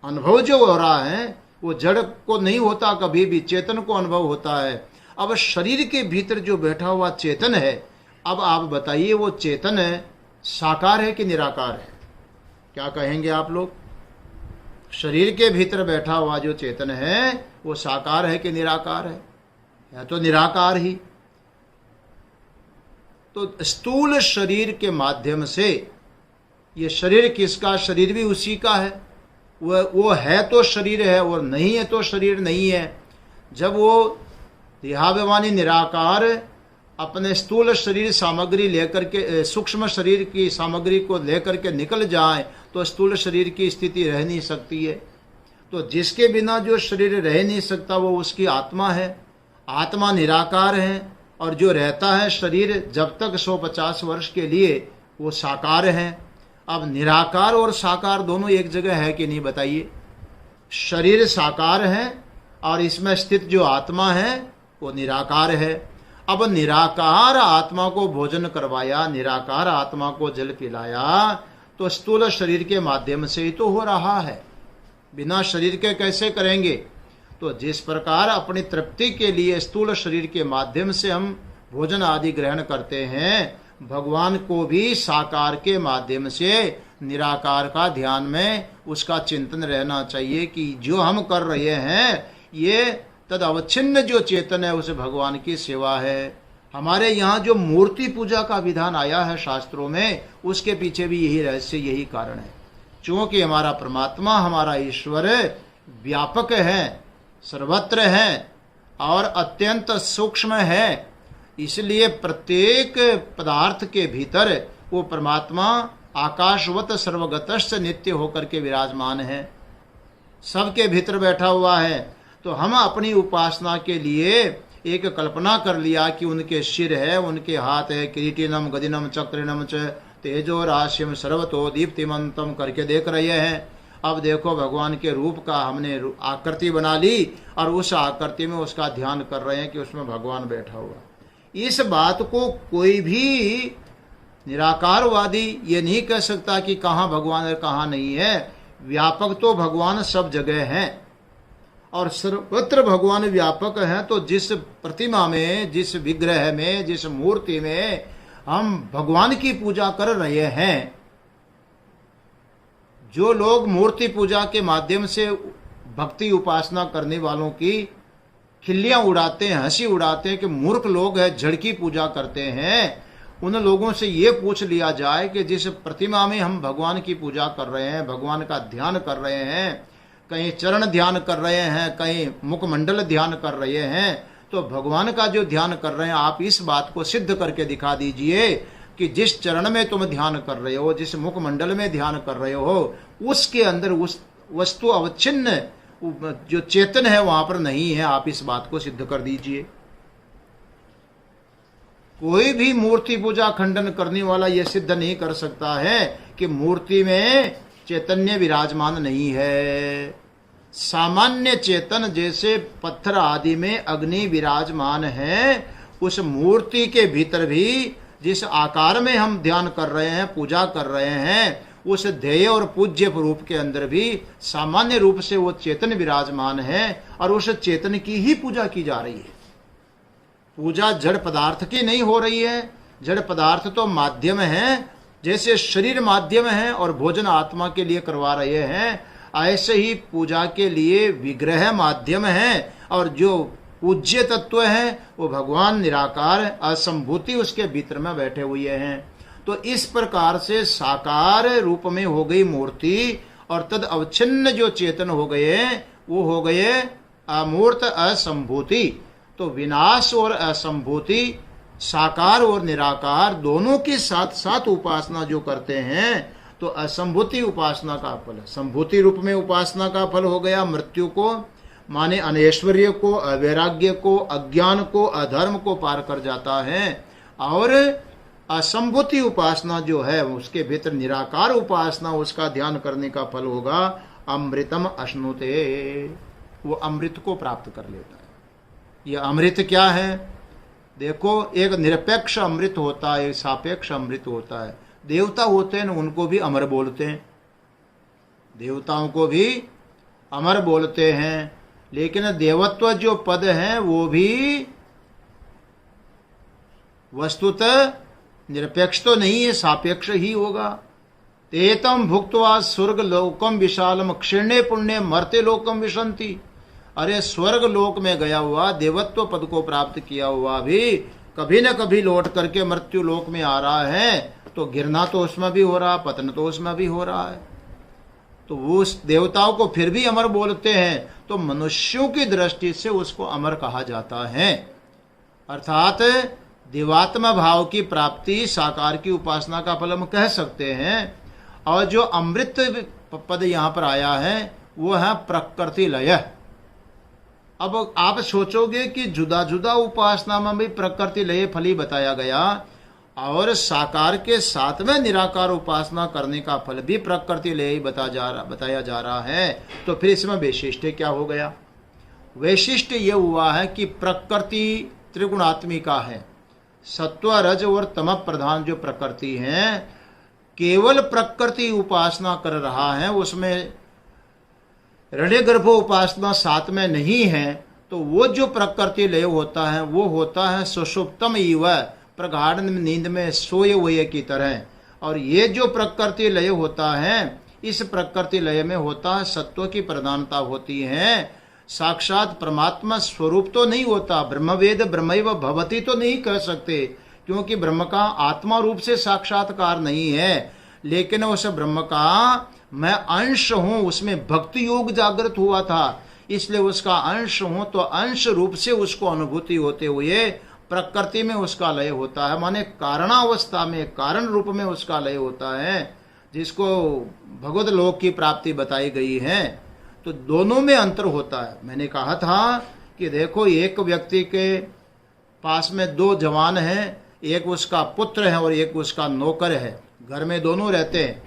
अनुभव जो हो रहा है वो जड़ को नहीं होता, कभी भी चेतन को अनुभव होता है। अब शरीर के भीतर जो बैठा हुआ चेतन है, अब आप बताइए वो चेतन है साकार है कि निराकार है? क्या कहेंगे आप लोग? शरीर के भीतर बैठा हुआ जो चेतन है वो साकार है कि निराकार है? या तो निराकार ही। तो स्थूल शरीर के माध्यम से, ये शरीर किसका? शरीर भी उसी का है। वो है तो शरीर है और नहीं है तो शरीर नहीं है। जब वो देहाभिमानी निराकार अपने स्थूल शरीर सामग्री लेकर के, सूक्ष्म शरीर की सामग्री को लेकर के निकल जाए तो स्थूल शरीर की स्थिति रह नहीं सकती है। तो जिसके बिना जो शरीर रह नहीं सकता वो उसकी आत्मा है। आत्मा निराकार है और जो रहता है शरीर जब तक 150 वर्ष के लिए, वो साकार है। अब निराकार और साकार दोनों एक जगह है कि नहीं, बताइए? शरीर साकार है और इसमें स्थित जो आत्मा है वो निराकार है। अब निराकार आत्मा को भोजन करवाया, निराकार आत्मा को जल पिलाया, तो स्थूल शरीर के माध्यम से ही तो हो रहा है, बिना शरीर के कैसे करेंगे? तो जिस प्रकार अपनी तृप्ति के लिए स्थूल शरीर के माध्यम से हम भोजन आदि ग्रहण करते हैं, भगवान को भी साकार के माध्यम से निराकार का ध्यान में उसका चिंतन रहना चाहिए कि जो हम कर रहे हैं ये तद अवच्छिन्न जो चेतन है उस भगवान की सेवा है। हमारे यहाँ जो मूर्ति पूजा का विधान आया है शास्त्रों में, उसके पीछे भी यही रहस्य, यही कारण है। क्योंकि हमारा परमात्मा, हमारा ईश्वर व्यापक है, सर्वत्र है और अत्यंत सूक्ष्म है। इसलिए प्रत्येक पदार्थ के भीतर वो परमात्मा आकाशवत सर्वगतश्च नित्य होकर के विराजमान है, सबके भीतर बैठा हुआ है। तो हम अपनी उपासना के लिए एक कल्पना कर लिया कि उनके सिर है, उनके हाथ है, किरीटिनम गदिनम चक्रिनम च तेजो राशिम सर्वतो दीप्तिमंतम करके देख रहे हैं। अब देखो भगवान के रूप का हमने आकृति बना ली और उस आकृति में उसका ध्यान कर रहे हैं कि उसमें भगवान बैठा हुआ। इस बात को कोई भी निराकारवादी ये नहीं कह सकता कि कहाँ भगवान है कहाँ नहीं है। व्यापक तो भगवान सब जगह हैं और सर्वत्र भगवान व्यापक हैं, तो जिस प्रतिमा में, जिस विग्रह में, जिस मूर्ति में हम भगवान की पूजा कर रहे हैं, जो लोग मूर्ति पूजा के माध्यम से भक्ति उपासना करने वालों की खिल्लियां उड़ाते हैं, हंसी उड़ाते हैं कि मूर्ख लोग हैं, जड़ की पूजा करते हैं, उन लोगों से ये पूछ लिया जाए कि जिस प्रतिमा में हम भगवान की पूजा कर रहे हैं, भगवान का ध्यान कर रहे हैं, कहीं चरण ध्यान कर रहे हैं, कहीं मुखमंडल ध्यान कर रहे हैं, तो भगवान का जो ध्यान कर रहे हैं, आप इस बात को सिद्ध करके दिखा दीजिए कि जिस चरण में तुम ध्यान कर रहे हो, जिस मुखमंडल में ध्यान कर रहे हो, उसके अंदर उस वस्तु अवच्छिन्न जो चेतन है वहां पर नहीं है। आप इस बात को सिद्ध कर दीजिए। कोई भी मूर्ति पूजा खंडन करने वाला यह सिद्ध नहीं कर सकता है कि मूर्ति में चैतन्य विराजमान नहीं है। सामान्य चेतन जैसे पत्थर आदि में अग्नि विराजमान है, उस मूर्ति के भीतर भी जिस आकार में हम ध्यान कर रहे हैं, पूजा कर रहे हैं, उस ध्येय और पूज्य रूप के अंदर भी सामान्य रूप से वो चेतन विराजमान है और उस चेतन की ही पूजा की जा रही है। पूजा जड़ पदार्थ की नहीं हो रही है। जड़ पदार्थ तो माध्यम है, जैसे शरीर माध्यम है और भोजन आत्मा के लिए करवा रहे हैं, ऐसे ही पूजा के लिए विग्रह माध्यम है और जो पूज्य तत्व है वो भगवान निराकार असंभूति उसके भीतर में बैठे हुए हैं। तो इस प्रकार से साकार रूप में हो गई मूर्ति और तद अवच्छिन्न जो चेतन हो गए वो हो गए अमूर्त असंभूति। तो विनाश और असंभूति, साकार और निराकार दोनों के साथ साथ उपासना जो करते हैं, तो असंभूति उपासना का फल, संभूति रूप में उपासना का फल हो गया मृत्यु को, माने अनैश्वर्य को, अवैराग्य को, अज्ञान को, अधर्म को पार कर जाता है। और असंभूति उपासना जो है उसके भीतर निराकार उपासना, उसका ध्यान करने का फल होगा अमृतम अश्नुते, वो अमृत को प्राप्त कर लेता है। यह अमृत क्या है? देखो, एक निरपेक्ष अमृत होता है, एक सापेक्ष अमृत होता है। देवता होते हैं ना, उनको भी अमर बोलते हैं, देवताओं को भी अमर बोलते हैं, लेकिन देवत्व जो पद है वो भी वस्तुतः निरपेक्ष तो नहीं है, सापेक्ष ही होगा। तेतम भुक्त्वा स्वर्ग लोकम विशालम क्षीणे पुण्य मर्त्य लोकम विशंति। अरे स्वर्ग लोक में गया हुआ, देवत्व पद को प्राप्त किया हुआ भी कभी न कभी लौट करके मृत्यु लोक में आ रहा है, तो गिरना तो उसमें भी हो रहा, पतन तो उसमें भी हो रहा है। तो वो उस देवताओं को फिर भी अमर बोलते हैं, तो मनुष्यों की दृष्टि से उसको अमर कहा जाता है। अर्थात दिवात्म भाव की प्राप्ति, साकार की उपासना का फल हम कह सकते हैं। और जो अमृत पद यहाँ पर आया है वो है प्रकृति लय। अब आप सोचोगे कि जुदा जुदा उपासना में भी प्रकृति लय फल ही बताया गया और साकार के साथ में निराकार उपासना करने का फल भी प्रकृति लय ही बताया जा रहा है, तो फिर इसमें वैशिष्ट्य क्या हो गया? वैशिष्ट्य यह हुआ है कि प्रकृति त्रिगुणात्मिका है। सत्व, रज और तम प्रधान जो प्रकृति है, केवल प्रकृति उपासना कर रहा है, उसमें हृदय गर्भ उपासना साथ में नहीं है, तो वो जो प्रकृति लय होता है वो होता है सुषुप्तम इव, प्रगाढ़ नींद में सोए हुए की तरह। और ये जो प्रकृति लय होता है, इस प्रकृति लय में होता है सत्व की प्रधानता होती है, साक्षात परमात्मा स्वरूप तो नहीं होता। ब्रह्मवेद ब्रह्मैव भवति तो नहीं कह सकते, क्योंकि ब्रह्म का आत्मा रूप से साक्षात्कार नहीं है, लेकिन उस ब्रह्म का मैं अंश हूं, उसमें भक्ति योग जागृत हुआ था, इसलिए उसका अंश हूं, तो अंश रूप से उसको अनुभूति होते हुए प्रकृति में उसका लय होता है, माने कारणावस्था में, कारण रूप में उसका लय होता है, जिसको भगवत लोक की प्राप्ति बताई गई है। तो दोनों में अंतर होता है। मैंने कहा था कि देखो, एक व्यक्ति के पास में दो जवान हैं, एक उसका पुत्र है और एक उसका नौकर है, घर में दोनों रहते हैं।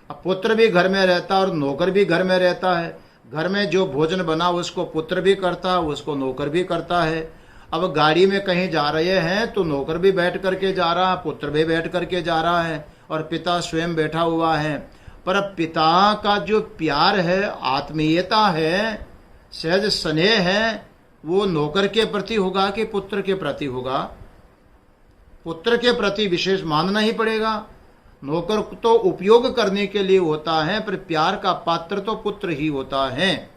अब पुत्र भी घर में रहता है और नौकर भी घर में रहता है। घर में जो भोजन बना उसको पुत्र भी करता है, उसको नौकर भी करता है। अब गाड़ी में कहीं जा रहे हैं तो नौकर भी बैठ करके जा रहा है, पुत्र भी बैठ करके जा रहा है और पिता स्वयं बैठा हुआ है। पर पिता का जो प्यार है, आत्मीयता है, सहज स्नेह है वो नौकर के प्रति होगा कि पुत्र के प्रति होगा? पुत्र के प्रति विशेष मानना ही पड़ेगा। नौकर तो उपयोग करने के लिए होता है, पर प्यार का पात्र तो पुत्र ही होता है।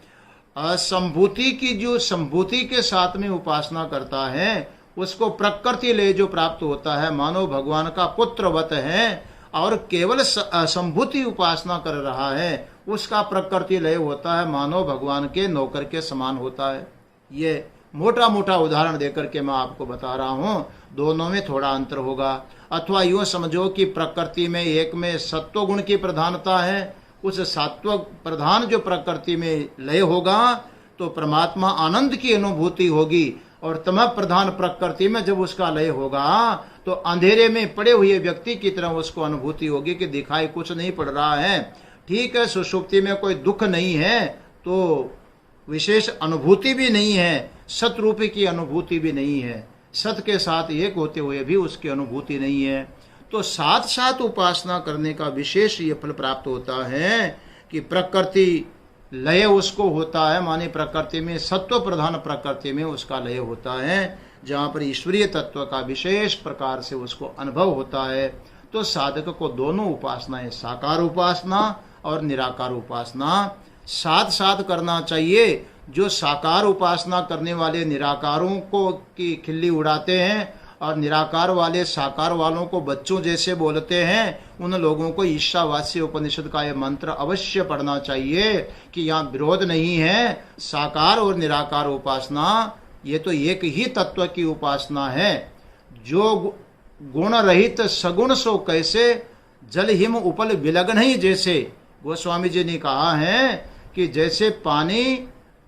संभूति की जो संभूति के साथ में उपासना करता है उसको प्रकृति लय जो प्राप्त होता है, मानो भगवान का पुत्रवत है, और केवल संभूति उपासना कर रहा है उसका प्रकृति लय होता है, मानो भगवान के नौकर के समान होता है। ये मोटा मोटा उदाहरण देकर के मैं आपको बता रहा हूँ, दोनों में थोड़ा अंतर होगा। अथवा यूँ समझो कि प्रकृति में एक में सत्व गुण की प्रधानता है, उस सत्व प्रधान जो प्रकृति में लय होगा तो परमात्मा आनंद की अनुभूति होगी, और तमः प्रधान प्रकृति में जब उसका लय होगा तो अंधेरे में पड़े हुए व्यक्ति की तरह उसको अनुभूति होगी कि दिखाई कुछ नहीं पड़ रहा है। ठीक है, सुषुप्ति में कोई दुख नहीं है तो विशेष अनुभूति भी नहीं है, सतरूपी की अनुभूति भी नहीं है, सत के साथ एक होते हुए भी उसकी अनुभूति नहीं है। तो साथ साथ उपासना करने का विशेष ये फल प्राप्त होता है कि प्रकृति लय उसको होता है, माने प्रकृति में सत्व प्रधान प्रकृति में उसका लय होता है, जहाँ पर ईश्वरीय तत्व का विशेष प्रकार से उसको अनुभव होता है। तो साधक को दोनों उपासनाएं, साकार उपासना और निराकार उपासना साथ साथ करना चाहिए। जो साकार उपासना करने वाले निराकारों को की खिल्ली उड़ाते हैं और निराकार वाले साकार वालों को बच्चों जैसे बोलते हैं, उन लोगों को ईशावास्य उपनिषद का यह मंत्र अवश्य पढ़ना चाहिए कि यहाँ विरोध नहीं है। साकार और निराकार उपासना ये तो एक ही तत्व की उपासना है। जो गुण रहित सगुण सो कैसे, जल हिम उपल विलग्न ही जैसे। गोस्वामी जी ने कहा है कि जैसे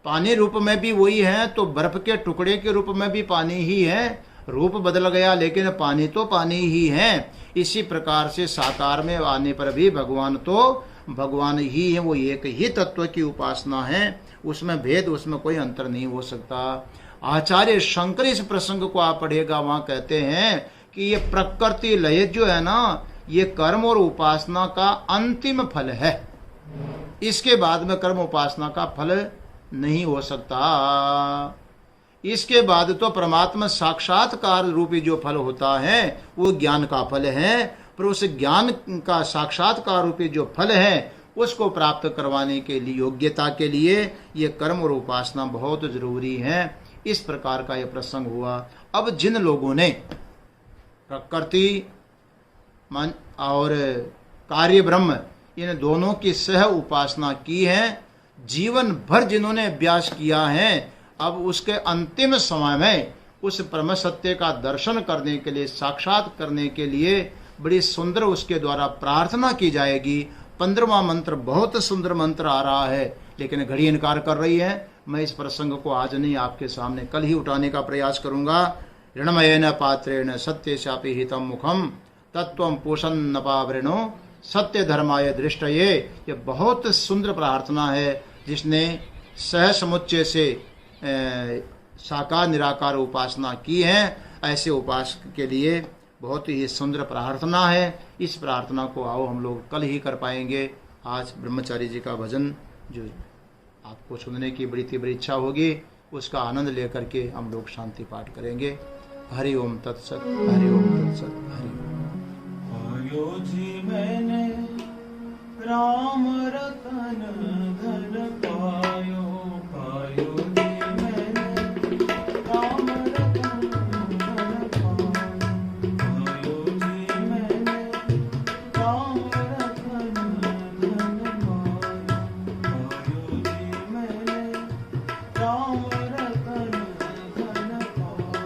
पानी रूप में भी वही है, तो बर्फ के टुकड़े के रूप में भी पानी ही है। रूप बदल गया लेकिन पानी तो पानी ही है। इसी प्रकार से साकार में आने पर भी भगवान तो भगवान ही है, वो एक ही तत्व की उपासना है, उसमें भेद, उसमें कोई अंतर नहीं हो सकता। आचार्य शंकर इस प्रसंग को आप पढ़ेगा, वहां कहते हैं कि ये प्रकृति लय जो है ना, ये कर्म और उपासना का अंतिम फल है। इसके बाद में कर्म उपासना का फल नहीं हो सकता। इसके बाद तो परमात्मा साक्षात्कार रूपी जो फल होता है वो ज्ञान का फल है, पर उस ज्ञान का साक्षात्कार रूपी जो फल है उसको प्राप्त करवाने के लिए, योग्यता के लिए ये कर्म और उपासना बहुत जरूरी है। इस प्रकार का यह प्रसंग हुआ। अब जिन लोगों ने प्रकृति मन और कार्य ब्रह्म इन दोनों की सह उपासना की है, जीवन भर जिन्होंने अभ्यास किया है, अब उसके अंतिम समय में उस परम सत्य का दर्शन करने के लिए, साक्षात करने के लिए बड़ी सुंदर उसके द्वारा प्रार्थना की जाएगी। 15वां मंत्र बहुत सुंदर मंत्र आ रहा है, लेकिन घड़ी इनकार कर रही है। मैं इस प्रसंग को आज नहीं, आपके सामने कल ही उठाने का प्रयास करूंगा। ऋणमयेन पात्रेण सत्य शापि हितम मुखम तत्वं पोषण पावृणो सत्य धर्माय दृष्टये। ये बहुत सुंदर प्रार्थना है, जिसने सह समुच्चय से साकार निराकार उपासना की है, ऐसे उपासक के लिए बहुत ही सुंदर प्रार्थना है। इस प्रार्थना को आओ हम लोग कल ही कर पाएंगे। आज ब्रह्मचारी जी का भजन जो आपको सुनने की बड़ी तीव्र इच्छा होगी, उसका आनंद लेकर के हम लोग शांति पाठ करेंगे। हरि ओम तत्सत, हरि ओम तत्सत, हरि ओम। आयो जी मैंने राम रतन धन पायो, पायो जी मैंने राम रतन धन पायो, आयो जी मैंने राम रतन धन पायो, आयो जी मैंने राम रतन धन पायो।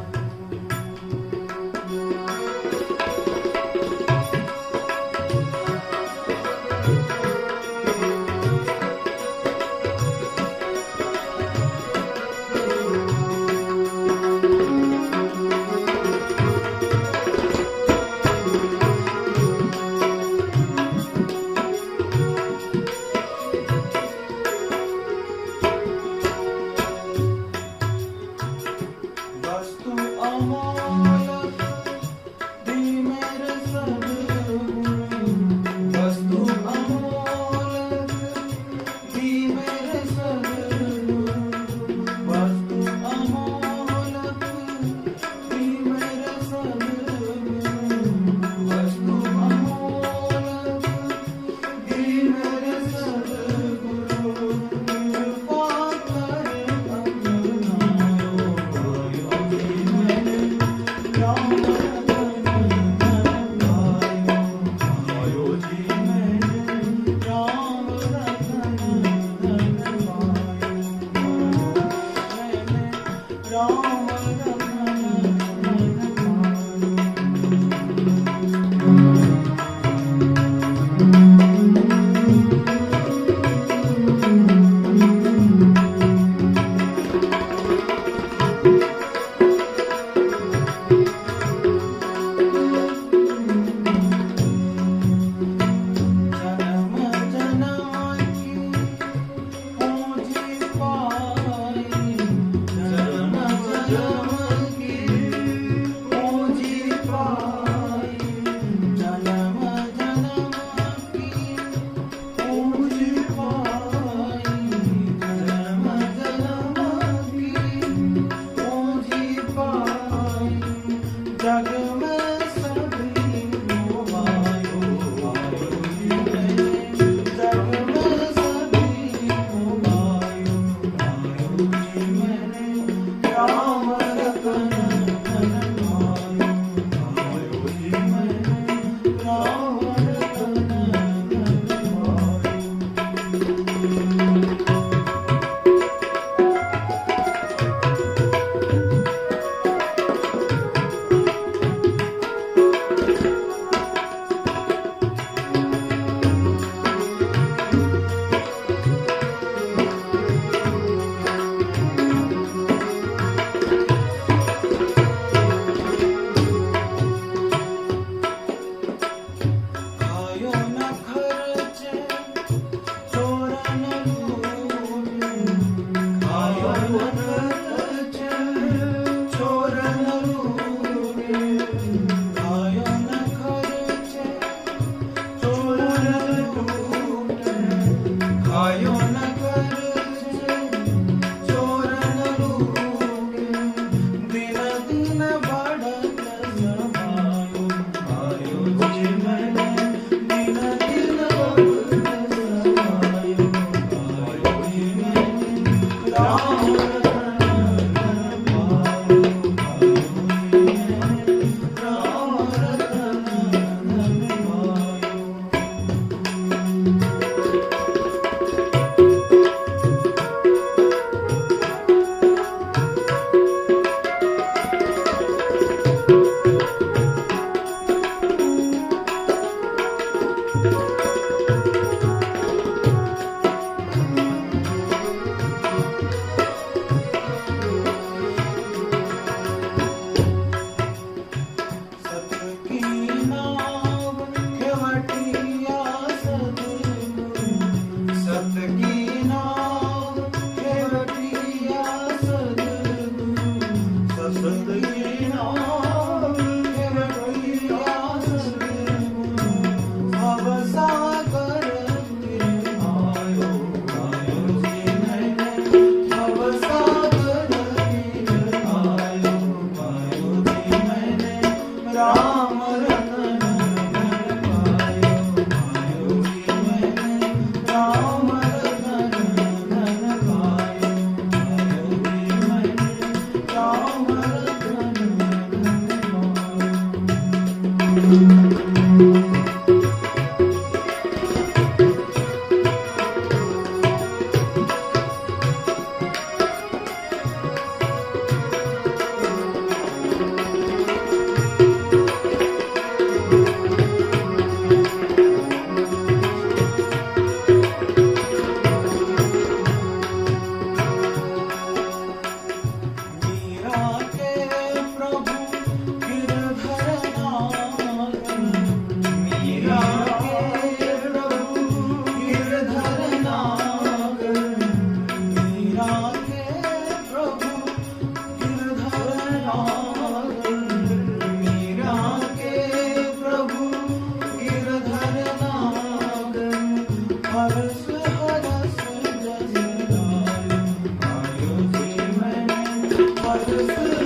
हरस